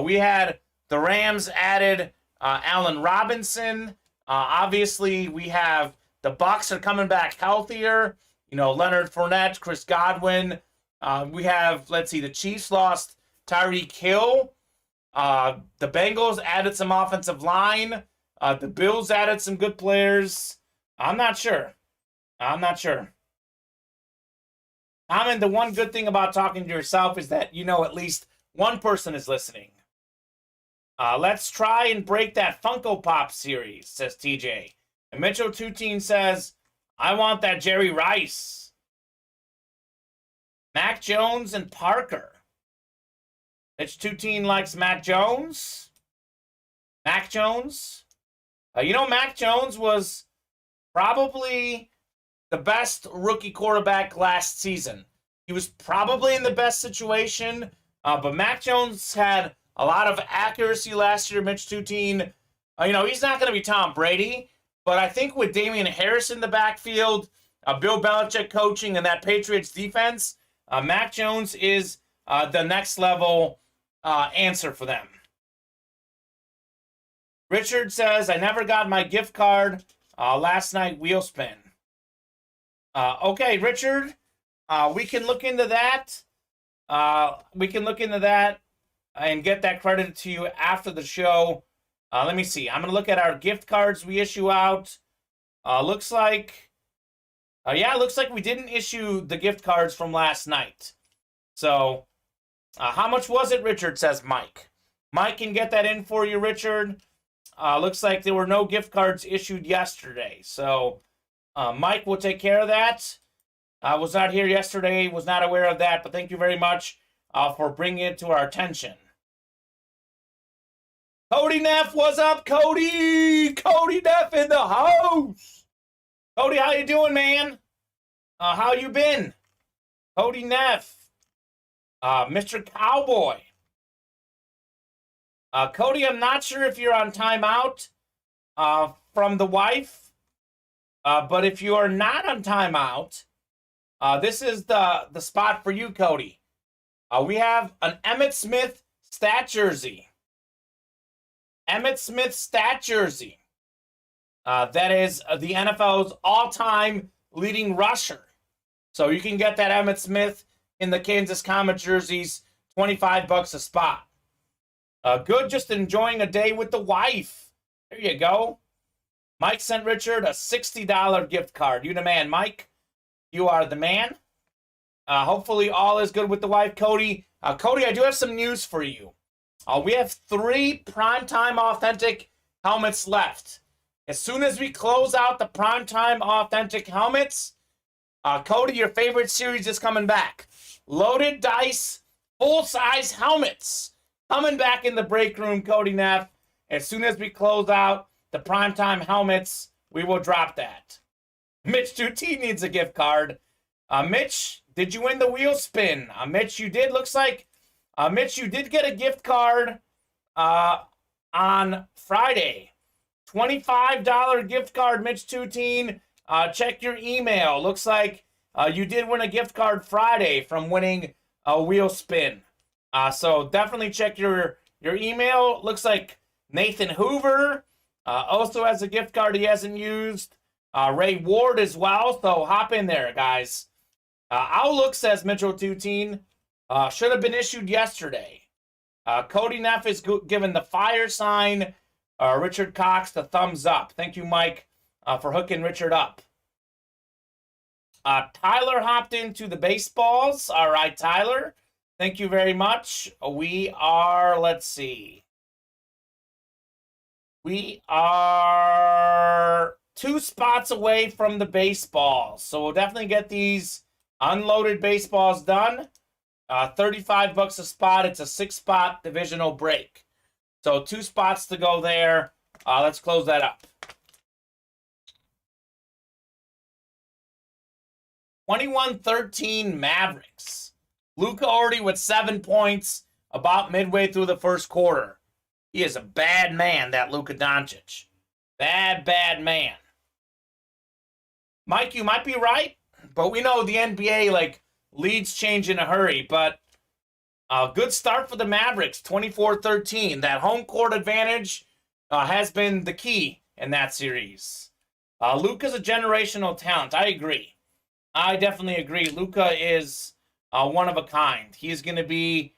Speaker 2: We had the Rams added Allen Robinson. Obviously, we have the Bucs are coming back healthier. Leonard Fournette, Chris Godwin. We have, the Chiefs lost Tyreek Hill. The Bengals added some offensive line. The Bills added some good players. I'm not sure. Kamen, the one good thing about talking to yourself is that at least one person is listening. Let's try and break that Funko Pop series, says TJ. And Mitchell 2 says, I want that Jerry Rice. Mac Jones and Parker. Mitch 2 likes Mac Jones. Mac Jones. Mac Jones was probably the best rookie quarterback last season. He was probably in the best situation, but Mac Jones had a lot of accuracy last year. Mitch 2 he's not going to be Tom Brady, but I think with Damian Harris in the backfield, Bill Belichick coaching, and that Patriots defense, Mac Jones is the next level answer for them. Richard says, I never got my gift card last night wheel spin. Okay, Richard, we can look into that. And get that credited to you after the show. Let me see. I'm going to look at our gift cards we issue out. Looks like we didn't issue the gift cards from last night. So, how much was it, Richard, says Mike. Mike can get that in for you, Richard. Looks like there were no gift cards issued yesterday. So, Mike will take care of that. I was not here yesterday, was not aware of that, but thank you very much for bringing it to our attention. Cody Neff, what's up, Cody? Cody Neff in the house. Cody, how you doing, man? How you been? Cody Neff. Mr. Cowboy. Cody, I'm not sure if you're on timeout from the wife, but if you are not on timeout, this is the spot for you, Cody. We have an Emmitt Smith stat jersey. Emmitt Smith stat jersey. That is the NFL's all-time leading rusher. So you can get that Emmitt Smith in the Kansas Kamen jerseys, $25 a spot. Good, just enjoying a day with the wife. There you go. Mike sent Richard a $60 gift card. You the man, Mike. You are the man. Hopefully all is good with the wife, Cody. Cody, I do have some news for you. We have 3 Primetime Authentic helmets left. As soon as we close out the Primetime Authentic helmets, Cody, your favorite series is coming back. Loaded Dice full-size helmets coming back in the break room, Cody Neff. As soon as we close out the Primetime helmets, we will drop that. Mitch 2T needs a gift card. Mitch, did you win the wheel spin? Mitch, you did. Looks like Mitch, you did get a gift card on Friday. $25 gift card, Mitch 2T. Check your email. Looks like you did win a gift card Friday from winning a wheel spin. So definitely check your email. Looks like Nathan Hoover also has a gift card he hasn't used. Ray Ward as well. So hop in there, guys. Outlook, says Mitchell 2T. Should have been issued yesterday. Cody Neff is given the fire sign. Richard Cox, the thumbs up. Thank you, Mike, for hooking Richard up. Tyler hopped into the baseballs. All right, Tyler. Thank you very much. We are, let's see. We are 2 spots away from the baseballs. So we'll definitely get these unloaded baseballs done. $35 a spot. It's a 6-spot divisional break. So 2 spots to go there. Let's close that up. 21-13 Mavericks. Luka already with 7 points about midway through the first quarter. He is a bad man, that Luka Doncic. Bad, bad man. Mike, you might be right, but we know the NBA, leads change in a hurry. But a good start for the Mavericks, 24-13. That home court advantage has been the key in that series. Luka's a generational talent. I agree. I definitely agree. Luka is one of a kind. He's going to be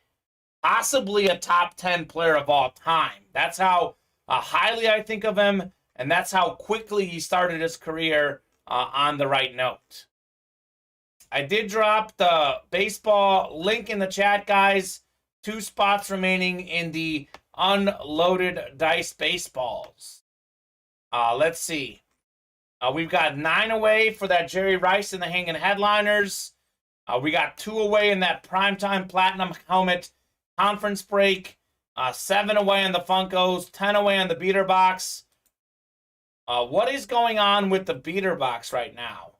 Speaker 2: possibly a top 10 player of all time. That's how highly I think of him, and that's how quickly he started his career on the right note. I did drop the baseball link in the chat, guys. 2 spots remaining in the unloaded dice baseballs. Let's see. We've got 9 away for that Jerry Rice and the Hanging Headliners. We got 2 away in that Primetime Platinum Helmet Conference Break. 7 away on the Funkos. 10 away on the Beater Box. What is going on with the Beater Box right now?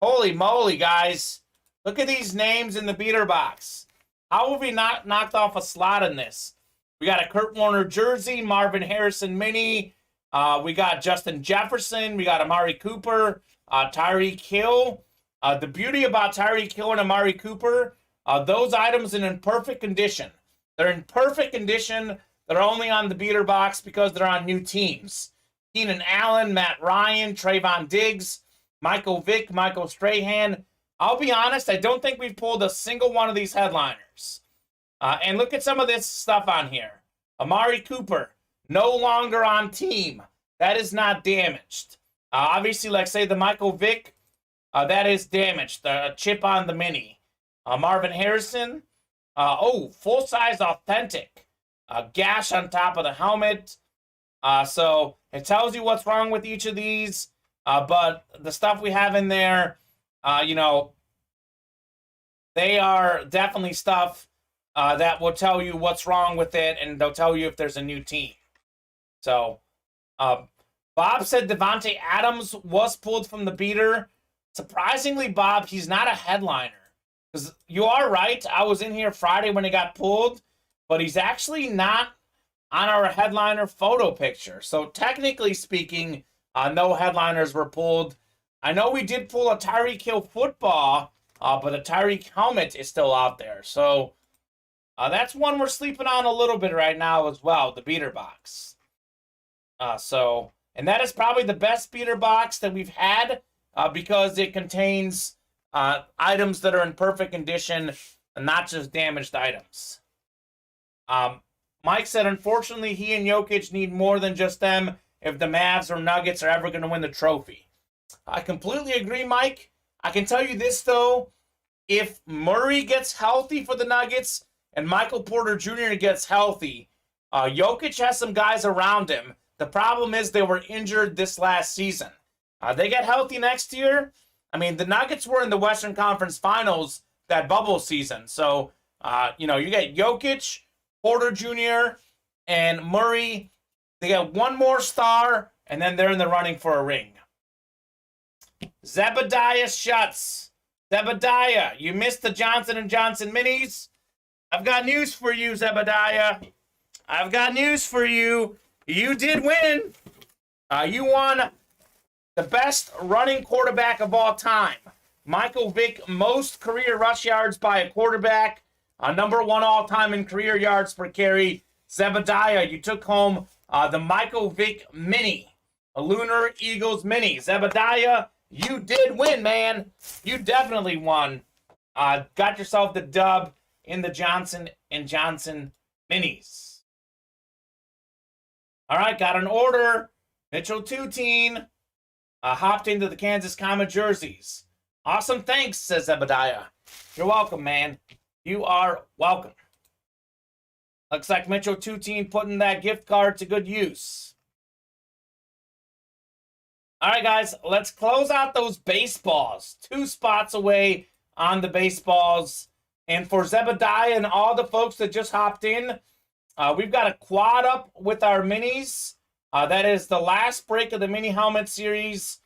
Speaker 2: Holy moly, guys. Look at these names in the Beater Box. How have we not knocked off a slot in this? We got a Kurt Warner jersey, Marvin Harrison mini. We got Justin Jefferson. We got Amari Cooper, Tyreek Hill. The beauty about Tyreek Hill and Amari Cooper, those items are in perfect condition. They're in perfect condition. They're only on the Beater Box because they're on new teams. Keenan Allen, Matt Ryan, Trayvon Diggs, Michael Vick, Michael Strahan. I'll be honest, I don't think we've pulled a single one of these headliners. And look at some of this stuff on here. Amari Cooper, no longer on team. That is not damaged. Obviously, like say the Michael Vick, that is damaged. The chip on the mini. Marvin Harrison, full-size authentic. Gash on top of the helmet. So it tells you what's wrong with each of these. But the stuff we have in there, they are definitely stuff that will tell you what's wrong with it, and they'll tell you if there's a new team. So, Bob said Devontae Adams was pulled from the beater. Surprisingly, Bob, he's not a headliner. Because you are right, I was in here Friday when he got pulled, but he's actually not on our headliner photo picture. So technically speaking, no headliners were pulled. I know we did pull a Tyreek Hill football, but the Tyreek helmet is still out there. So that's one we're sleeping on a little bit right now as well, the Beater Box. And that is probably the best Beater Box that we've had because it contains items that are in perfect condition and not just damaged items. Mike said, unfortunately, he and Jokic need more than just them if the Mavs or Nuggets are ever going to win the trophy. I completely agree, Mike. I can tell you this, though. If Murray gets healthy for the Nuggets and Michael Porter Jr. gets healthy, Jokic has some guys around him. The problem is they were injured this last season. They get healthy next year. I mean, the Nuggets were in the Western Conference Finals that bubble season. So, you get Jokic, Porter Jr., and Murray. They get one more star, and then they're in the running for a ring. Zebediah Schutz. Zebediah, you missed the Johnson & Johnson minis? I've got news for you, Zebediah. I've got news for you. You did win. You won the best running quarterback of all time. Michael Vick, most career rush yards by a quarterback. Number 1 all-time in career yards per carry. Zebediah, you took home the Michael Vick mini. A Lunar Eagles mini. Zebediah, you did win, man. You definitely won. Got yourself the dub in the Johnson & Johnson minis. All right, got an order. Mitchell Tuteen hopped into the Kansas Kamen jerseys. Awesome, thanks, says Zebediah. You're welcome, man. You are welcome. Looks like Mitchell Tuteen putting that gift card to good use. All right, guys, let's close out those baseballs. 2 spots away on the baseballs. And for Zebediah and all the folks that just hopped in, we've got a quad up with our minis. That is the last break of the mini helmet series.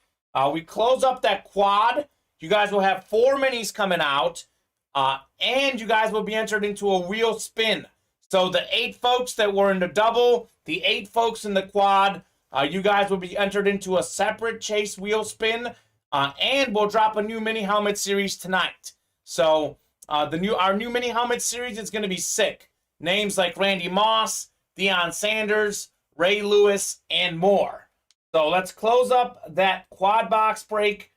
Speaker 2: We close up that quad. You guys will have 4 minis coming out. And you guys will be entered into a wheel spin. So the 8 folks that were in the double, the 8 folks in the quad, you guys will be entered into a separate chase wheel spin. And we'll drop a new mini helmet series tonight. So our new mini helmet series is going to be sick. Names like Randy Moss, Deion Sanders, Ray Lewis, and more. So let's close up that quad box break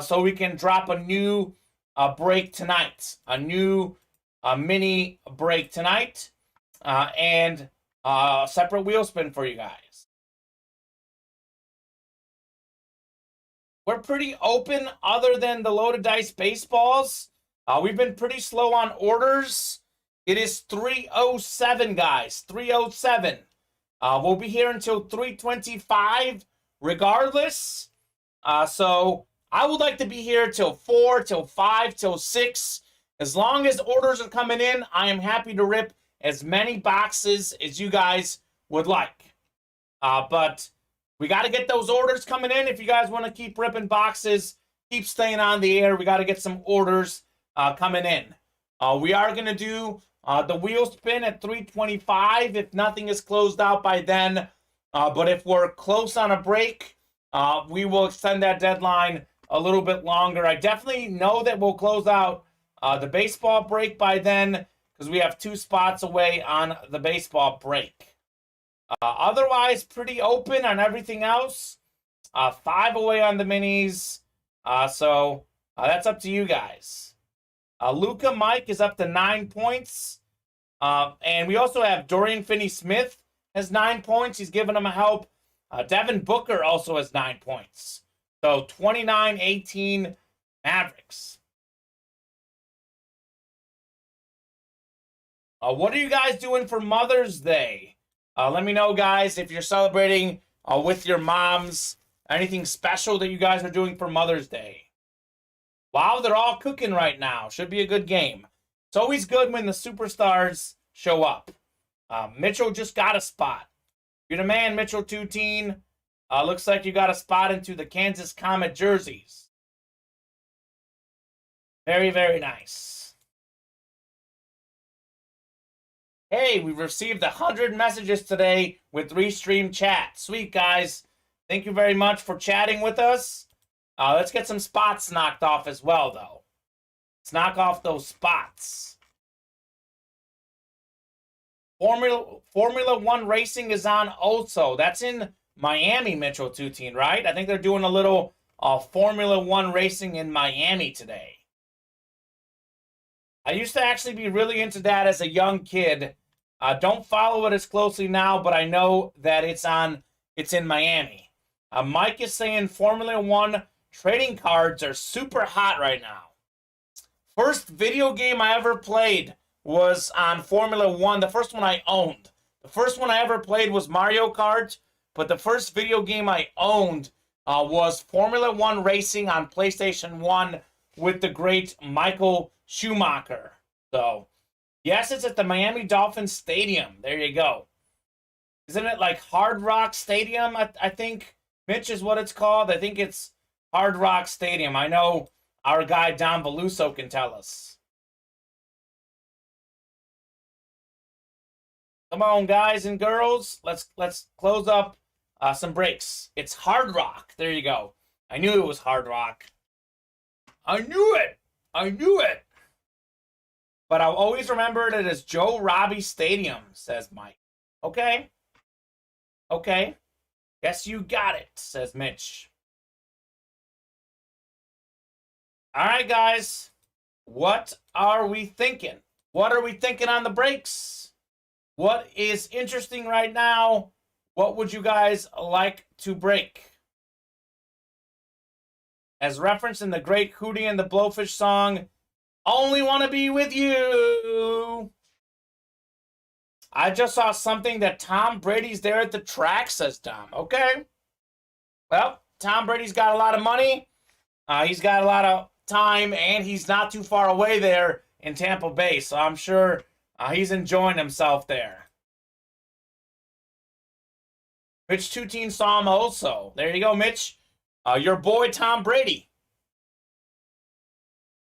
Speaker 2: so we can drop a new break tonight. A new mini break tonight. And a separate wheel spin for you guys. We're pretty open other than the loaded dice baseballs. We've been pretty slow on orders. It is 3:07, guys. 3:07. We'll be here until 3:25 regardless. So I would like to be here till 4, till 5, till 6. As long as orders are coming in, I am happy to rip as many boxes as you guys would like. But we got to get those orders coming in. If you guys want to keep ripping boxes, keep staying on the air, we got to get some orders coming in. We are going to do the wheel spin at 3:25 if nothing is closed out by then. But if we're close on a break, we will extend that deadline a little bit longer. I definitely know that we'll close out the baseball break by then because we have 2 spots away on the baseball break. Otherwise, pretty open on everything else. 5 away on the minis. So that's up to you guys. Luca Mike is up to 9 points. And we also have Dorian Finney-Smith has 9 points. He's giving him a help. Devin Booker also has 9 points. So 29-18 Mavericks. What are you guys doing for Mother's Day? Let me know, guys, if you're celebrating with your moms. Anything special that you guys are doing for Mother's Day. Wow, they're all cooking right now. Should be a good game. It's always good when the superstars show up. Mitchell just got a spot. You're the man, Mitchell 2-teen. Looks like you got a spot into the Kansas Kamen jerseys. Very, very nice. Hey, we've received 100 messages today with Restream chat. Sweet, guys. Thank you very much for chatting with us. Let's get some spots knocked off as well, though. Let's knock off those spots. Formula One racing is on also. That's in Miami, Mitchell 2-teen, right? I think they're doing a little Formula One racing in Miami today. I used to actually be really into that as a young kid. Don't follow it as closely now, but I know that it's in Miami. Mike is saying Formula One trading cards are super hot right now. First video game I ever played was on Formula One. The first one I owned. The first one I ever played was Mario Kart, but the first video game I owned was Formula One racing on PlayStation 1 with the great Michael Schumacher. So, yes, it's at the Miami Dolphins Stadium. There you go. Isn't it like Hard Rock Stadium, I think, Mitch, is what it's called? I think it's Hard Rock Stadium. I know our guy Don Veluso can tell us. Come on, guys and girls. Let's close up some breaks. It's Hard Rock. There you go. I knew it was Hard Rock. I knew it. I knew it. But I'll always remember it as Joe Robbie Stadium, says Mike. Okay. Okay. Guess you got it, says Mitch. All right, guys. What are we thinking? What are we thinking on the breaks? What is interesting right now? What would you guys like to break? As referenced in the great Hootie and the Blowfish song, Only Want to Be With You. I just saw something that Tom Brady's there at the track, says Tom. Okay. Well, Tom Brady's got a lot of money. He's got a lot of time, and he's not too far away there in Tampa Bay. So I'm sure he's enjoying himself there. Mitch 2-teen saw him also. There you go, Mitch. Your boy Tom Brady.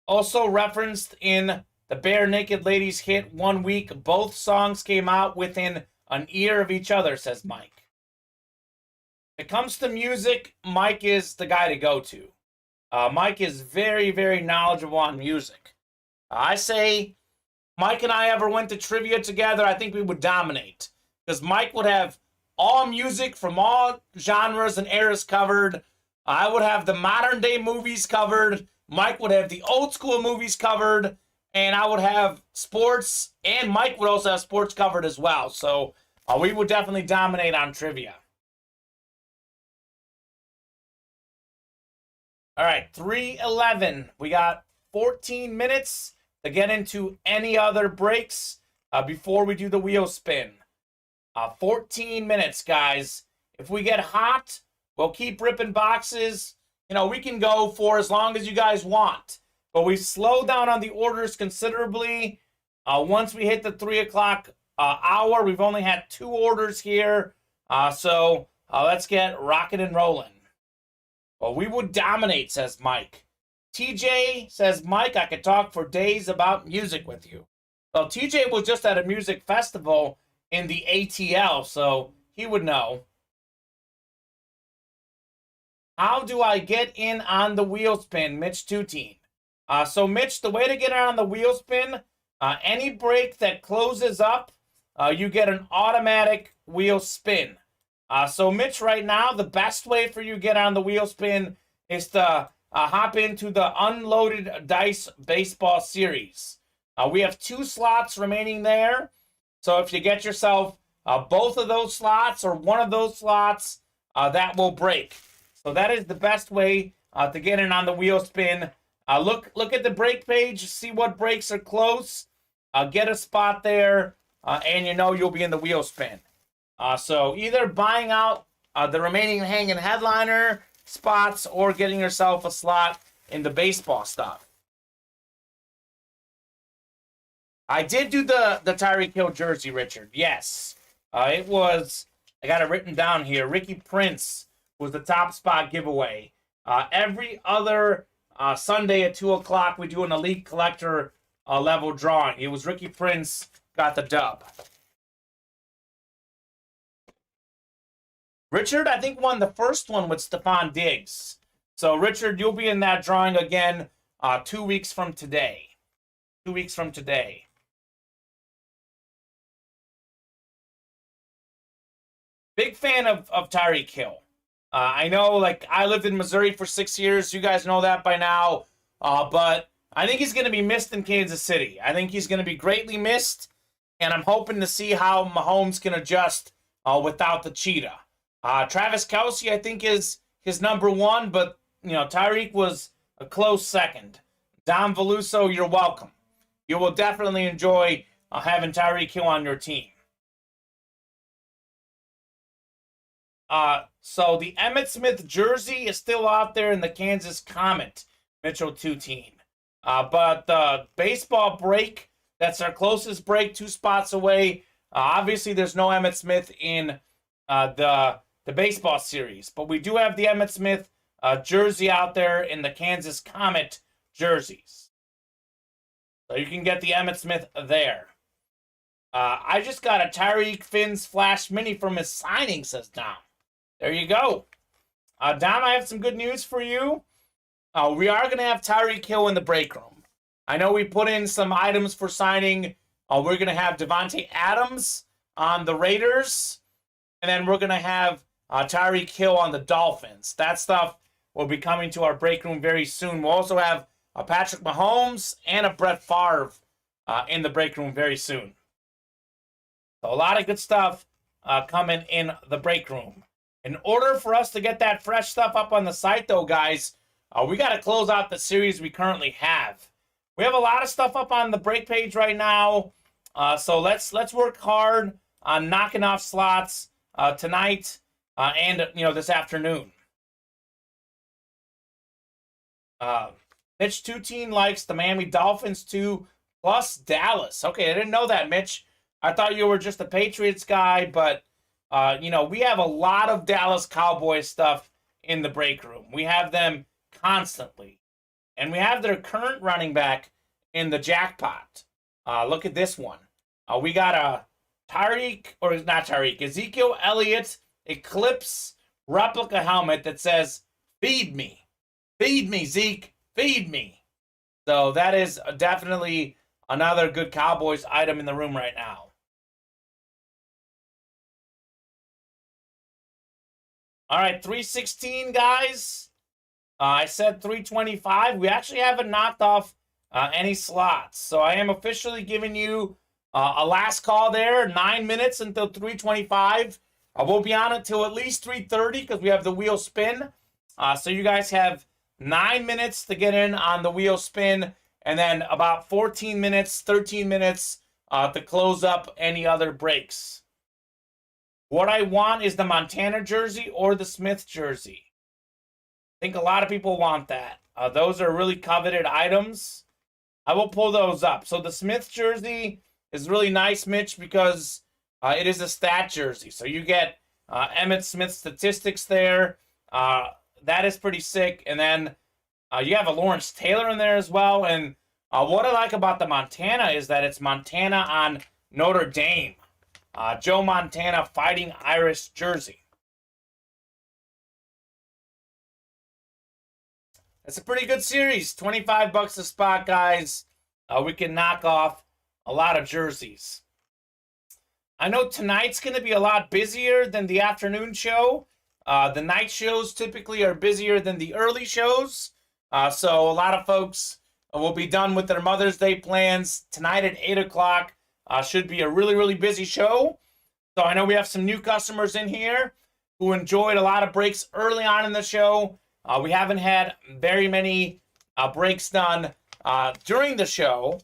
Speaker 2: Also referenced in the Bare Naked Ladies hit 1 week. Both songs came out within an year of each other, says Mike. When it comes to music, Mike is the guy to go to. Mike is very, very knowledgeable on music. I say Mike and I ever went to trivia together, I think we would dominate. Because Mike would have all music from all genres and eras covered. I would have the modern day movies covered. Mike would have the old school movies covered. And I would have sports. And Mike would also have sports covered as well. So we would definitely dominate on trivia. All right, 3:11. We got 14 minutes to get into any other breaks before we do the wheel spin. 14 minutes, guys. If we get hot, we'll keep ripping boxes. You know, we can go for as long as you guys want. But we slow down on the orders considerably. Once we hit the 3 o'clock hour, we've only had 2 orders here. So let's get rocking and rolling. Well, we would dominate, says Mike. TJ says, Mike, I could talk for days about music with you. Well, TJ was just at a music festival in the ATL, so he would know. How do I get in on the wheel spin, Mitch 2-teen? So, Mitch, the way to get in on the wheel spin, any break that closes up, you get an automatic wheel spin. So, Mitch, right now, the best way for you to get on the wheel spin is to hop into the Unloaded Dice Baseball Series. We have 2 slots remaining there. So, if you get yourself both of those slots or one of those slots, that will break. So that is the best way to get in on the wheel spin. Look at the break page, see what breaks are close, get a spot there, and you know you'll be in the wheel spin. So either buying out the remaining hanging headliner spots or getting yourself a slot in the baseball stuff. I did do the Tyreek Hill jersey, Richard. Yes. It was, I got it written down here, Ricky Prince was the top spot giveaway. Every other Sunday at 2 o'clock, we do an Elite Collector level drawing. It was Ricky Prince got the dub. Richard, I think, won the first one with Stephon Diggs. So, Richard, you'll be in that drawing again 2 weeks from today. 2 weeks from today. Big fan of Tyreek Hill. I know, like, I lived in Missouri for 6 years. You guys know that by now. But I think he's going to be missed in Kansas City. I think he's going to be greatly missed. And I'm hoping to see how Mahomes can adjust without the cheetah. Travis Kelce, I think, is his number 1. But, you know, Tyreek was a close second. Dom Veluso, you're welcome. You will definitely enjoy having Tyreek Hill on your team. So the Emmitt Smith jersey is still out there in the Kansas Kamen, Mitchell 2-teen. But the baseball break, that's our closest break, 2 spots away. Obviously, there's no Emmitt Smith in the baseball series. But we do have the Emmitt Smith jersey out there in the Kansas Kamen jerseys. So you can get the Emmitt Smith there. I just got a Tyreek Finn's Flash Mini from his signing, says Dom. There you go. Dom, I have some good news for you. We are going to have Tyreek Hill in the break room. I know we put in some items for signing. We're going to have Devontae Adams on the Raiders. And then we're going to have Tyreek Hill on the Dolphins. That stuff will be coming to our break room very soon. We'll also have Patrick Mahomes and a Brett Favre in the break room very soon. So a lot of good stuff coming in the break room. In order for us to get that fresh stuff up on the site, though, guys, we got to close out the series we currently have. We have a lot of stuff up on the break page right now, so let's work hard on knocking off slots tonight and this afternoon. Mitch 2-teen likes the Miami Dolphins too, plus Dallas. Okay, I didn't know that, Mitch. I thought you were just a Patriots guy, but we have a lot of Dallas Cowboys stuff in the break room. We have them constantly. And we have their current running back in the jackpot. Look at this one. We got a Ezekiel Elliott Eclipse replica helmet that says, "Feed me. Feed me, Zeke. Feed me." So that is definitely another good Cowboys item in the room right now. All right, 316, guys. I said 325. We actually haven't knocked off any slots. So I am officially giving you a last call there. 9 minutes until 325. We'll be on it till at least 3:30 because we have the wheel spin. So you guys have 9 minutes to get in on the wheel spin. And then about 14 minutes, 13 minutes to close up any other breaks. What I want is the Montana jersey or the Smith jersey. I think a lot of people want that. Those are really coveted items. I will pull those up. So the Smith jersey is really nice, Mitch, because it is a stat jersey. So you get Emmitt Smith statistics there. That is pretty sick. And then you have a Lawrence Taylor in there as well. And what I like about the Montana is that it's Montana on Notre Dame. Joe Montana Fighting Irish jersey. It's a pretty good series. $25 a spot, guys. We can knock off a lot of jerseys. I know tonight's going to be a lot busier than the afternoon show. The night shows typically are busier than the early shows. So a lot of folks will be done with their Mother's Day plans. Tonight at 8 o'clock should be a really, really busy show. So I know we have some new customers in here who enjoyed a lot of breaks early on in the show. We haven't had very many breaks done during the show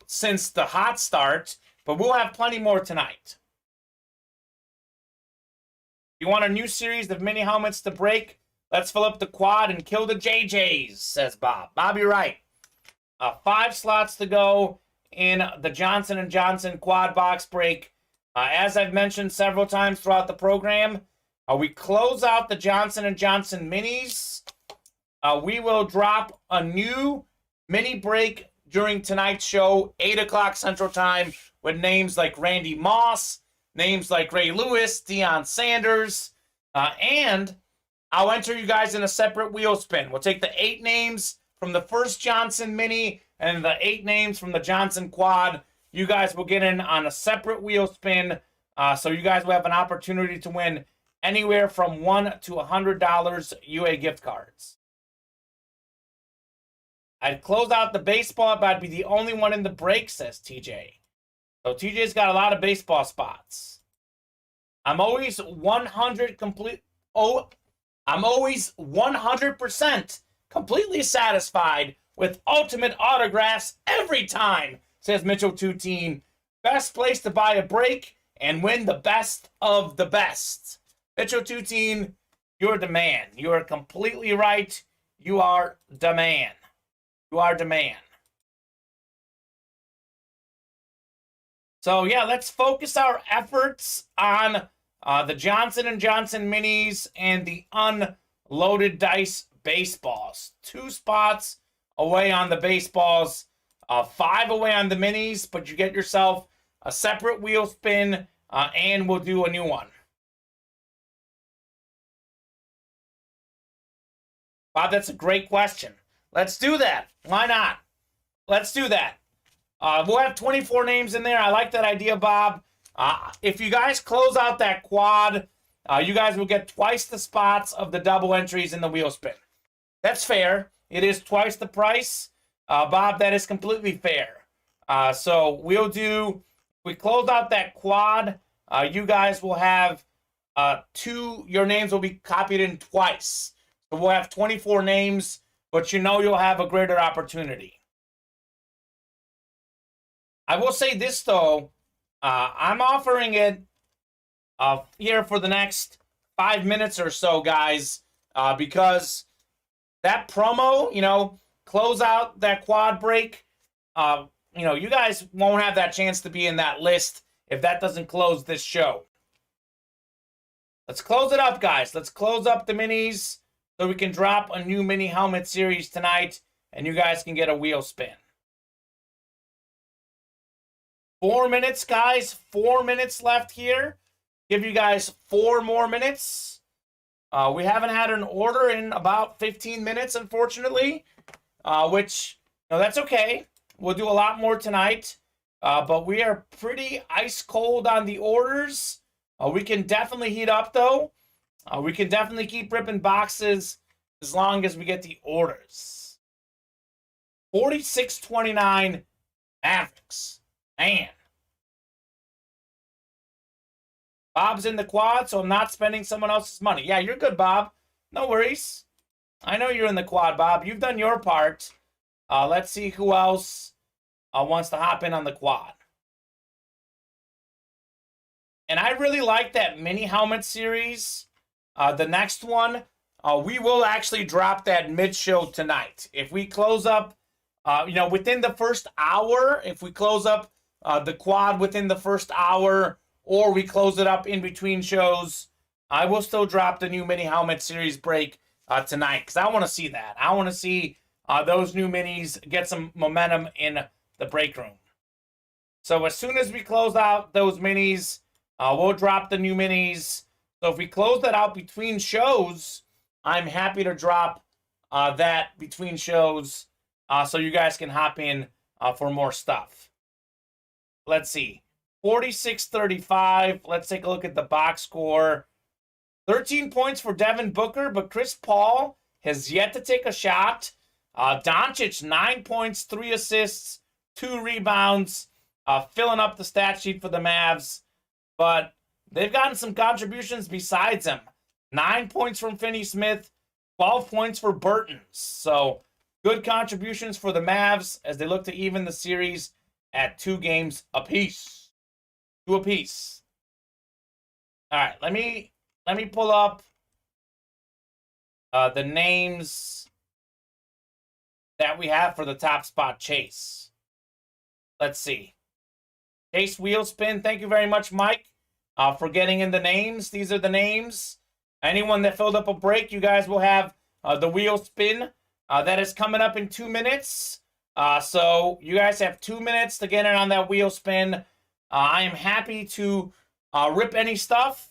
Speaker 2: since the hot start, but we'll have plenty more tonight. You want a new series of mini helmets to break? Let's fill up the quad and kill the JJs, says Bob. Bob, you're right. 5 slots to go in the Johnson & Johnson quad box break. As I've mentioned several times throughout the program, we close out the Johnson & Johnson minis. We will drop a new mini break during tonight's show, 8 o'clock Central Time, with names like Randy Moss, names like Ray Lewis, Deion Sanders, and I'll enter you guys in a separate wheel spin. We'll take the 8 names from the first Johnson mini and the 8 names from the Johnson quad. You guys will get in on a separate wheel spin, so you guys will have an opportunity to win anywhere from $1 to $100 UA gift cards. I'd close out the baseball, but I'd be the only one in the break, says TJ. So TJ's got a lot of baseball spots. I'm always 100% completely satisfied with Ultimate Autographs every time, says Mitchell Tuteen. Best place to buy a break and win the best of the best. Mitchell Tuteen, you're the man. You are completely right. You are the man. You are the man. So, yeah, let's focus our efforts on the Johnson & Johnson minis and the unloaded dice baseballs. 2 spots away on the baseballs, 5 away on the minis, but you get yourself a separate wheel spin, and we'll do a new one. Bob, that's a great question. Let's do that. Why not? Let's do that. We'll have 24 names in there. I like that idea, Bob. If you guys close out that quad, you guys will get twice the spots of the double entries in the wheel spin. That's fair. It is twice the price. Bob, that is completely fair. So we'll do, we close out that quad, you guys will have your names will be copied in twice. So we'll have 24 names, but you know you'll have a greater opportunity. I will say this, though. I'm offering it here for the next 5 minutes or so, guys, because that promo, close out that quad break, you guys won't have that chance to be in that list if that doesn't close this show. Let's close it up, guys. Let's close up the minis so we can drop a new mini helmet series tonight, and you guys can get a wheel spin. 4 minutes, guys. 4 minutes left here. Give you guys 4 more minutes. We haven't had an order in about 15 minutes, unfortunately, which, that's okay. We'll do a lot more tonight, but we are pretty ice cold on the orders. We can definitely heat up, though. We can definitely keep ripping boxes as long as we get the orders. 46.29 Mavericks. Man. Bob's in the quad, so I'm not spending someone else's money. Yeah, you're good, Bob. No worries. I know you're in the quad, Bob. You've done your part. Let's see who else wants to hop in on the quad. And I really like that mini helmet series. The next one, we will actually drop that mid-show tonight. If we close up, within the first hour, if we close up the quad within the first hour, or we close it up in between shows, I will still drop the new mini helmet series break tonight, because I want to see that. I want to see those new minis get some momentum in the break room. So as soon as we close out those minis, we'll drop the new minis. So if we close that out between shows, I'm happy to drop that between shows so you guys can hop in for more stuff. Let's see. 46-35. Let's take a look at the box score. 13 points for Devin Booker, but Chris Paul has yet to take a shot. Doncic, 9 points, 3 assists, 2 rebounds, filling up the stat sheet for the Mavs. But they've gotten some contributions besides him. 9 points from Finney-Smith, 12 points for Burton. So good contributions for the Mavs as they look to even the series at 2 games apiece. 2 apiece. All right, let me pull up the names that we have for the top spot chase. Let's see. Chase Wheelspin, thank you very much, Mike, for getting in the names. These are the names. Anyone that filled up a break, you guys will have the wheel spin. That is coming up in 2 minutes. So you guys have 2 minutes to get in on that wheel spin. I am happy to rip any stuff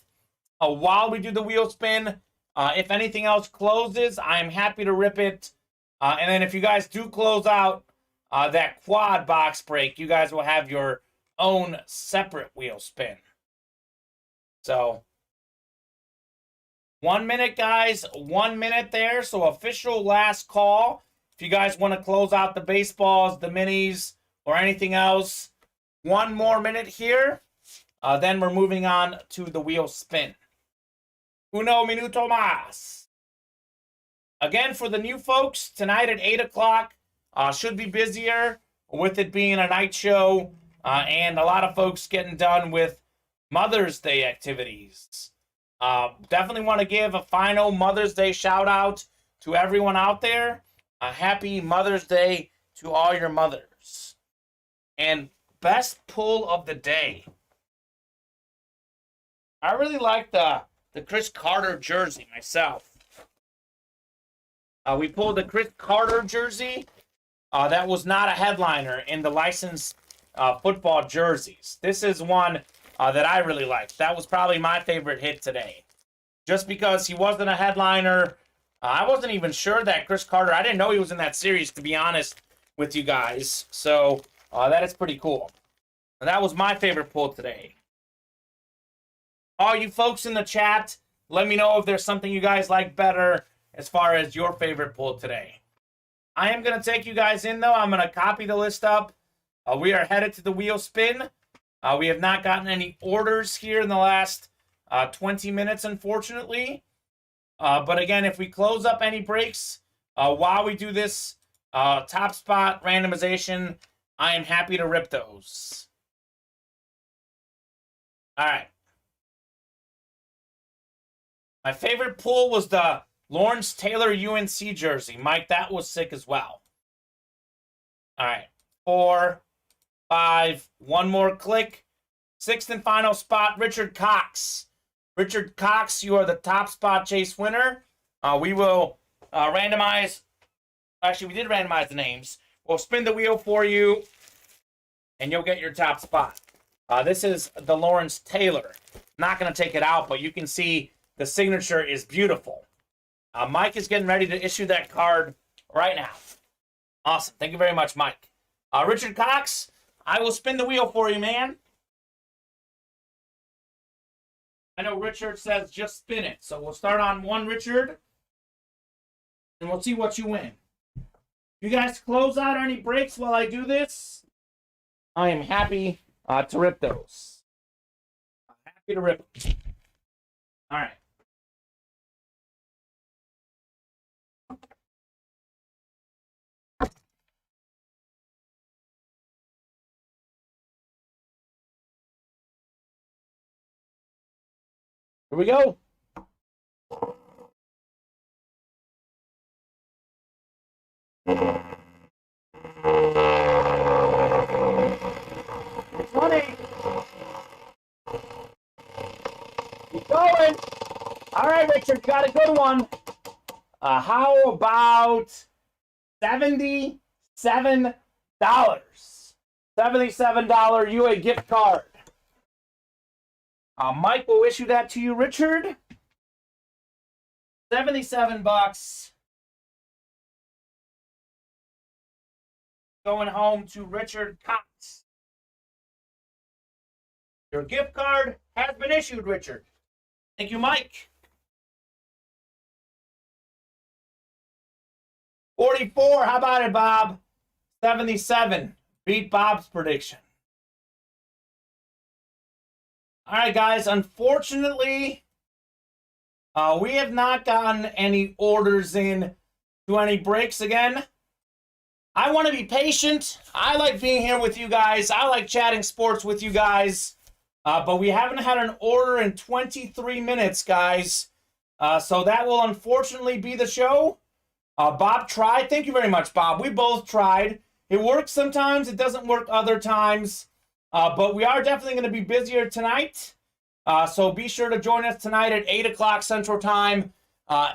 Speaker 2: while we do the wheel spin. If anything else closes, I'm happy to rip it. And then if you guys do close out that quad box break, you guys will have your own separate wheel spin. So 1 minute, guys. 1 minute there. So official last call. If you guys want to close out the baseballs, the minis, or anything else, 1 more minute here. Then we're moving on to the wheel spin. Uno minuto más. Again, for the new folks, tonight at 8 o'clock, should be busier with it being a night show and a lot of folks getting done with Mother's Day activities. Definitely want to give a final Mother's Day shout out to everyone out there. A happy Mother's Day to all your mothers. And best pull of the day. I really like the Chris Carter jersey myself. We pulled the Chris Carter jersey. That was not a headliner in the licensed football jerseys. This is one that I really liked. That was probably my favorite hit today. Just because he wasn't a headliner. I wasn't even sure that Chris Carter, I didn't know he was in that series, to be honest with you guys. So that is pretty cool. And that was my favorite pull today. All you folks in the chat, let me know if there's something you guys like better as far as your favorite pull today. I am going to take you guys in, though. I'm going to copy the list up. We are headed to the wheel spin. We have not gotten any orders here in the last 20 minutes, unfortunately. But again, if we close up any breaks while we do this top spot randomization, I am happy to rip those. All right. My favorite pull was the Lawrence Taylor UNC jersey. Mike, that was sick as well. All right. 4, 5, 1 more click. 6th and final spot, Richard Cox. Richard Cox, you are the top spot chase winner. We will randomize. Actually, we did randomize the names. We'll spin the wheel for you, and you'll get your top spot. This is the Lawrence Taylor. Not going to take it out, but you can see the signature is beautiful. Mike is getting ready to issue that card right now. Awesome. Thank you very much, Mike. Richard Cox, I will spin the wheel for you, man. I know Richard says just spin it. So we'll start on 1, Richard. And we'll see what you win. You guys close out any breaks while I do this. I am happy to rip those. Happy to rip them. All right. Here we go. It's funny. Keep going. All right, Richard, you got a good one. How about $77? $77 UA gift card. Mike will issue that to you, Richard. 77 bucks. Going home to Richard Cox. Your gift card has been issued, Richard. Thank you, Mike. 44, how about it, Bob? 77. Beat Bob's prediction. All right, guys. Unfortunately, we have not gotten any orders in to any breaks again. I want to be patient. I like being here with you guys. I like chatting sports with you guys. But we haven't had an order in 23 minutes, guys. So that will unfortunately be the show. Bob tried. Thank you very much, Bob. We both tried. It works sometimes. It doesn't work other times. But we are definitely going to be busier tonight. So be sure to join us tonight at 8 o'clock Central Time.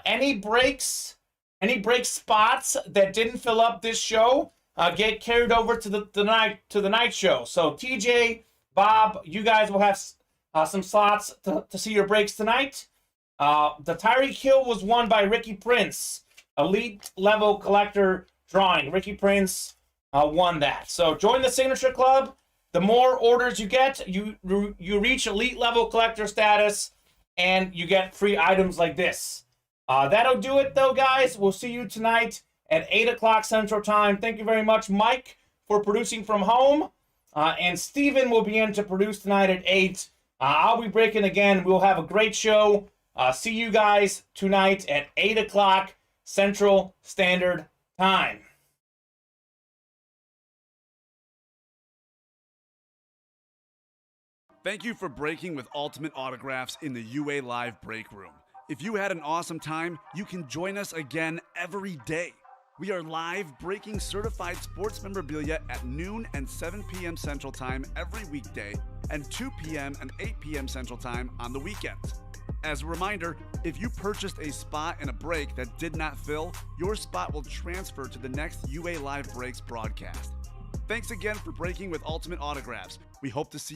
Speaker 2: Any break spots that didn't fill up this show get carried over to the night show. So TJ, Bob, you guys will have some slots to see your breaks tonight. The Tyreek Hill was won by Ricky Prince. Elite level collector drawing. Ricky Prince won that. So join the Signature Club. The more orders you get, you reach elite level collector status, and you get free items like this. That'll do it, though, guys. We'll see you tonight at 8 o'clock Central Time. Thank you very much, Mike, for producing from home. And Steven will be in to produce tonight at 8. I'll be breaking again. We'll have a great show. See you guys tonight at 8 o'clock Central Standard Time.
Speaker 1: Thank you for breaking with Ultimate Autographs in the UA Live Break Room. If you had an awesome time, you can join us again every day. We are live breaking certified sports memorabilia at noon and 7 p.m. Central Time every weekday, and 2 p.m. and 8 p.m. Central Time on the weekends. As a reminder, if you purchased a spot in a break that did not fill, your spot will transfer to the next UA Live Breaks broadcast. Thanks again for breaking with Ultimate Autographs. We hope to see you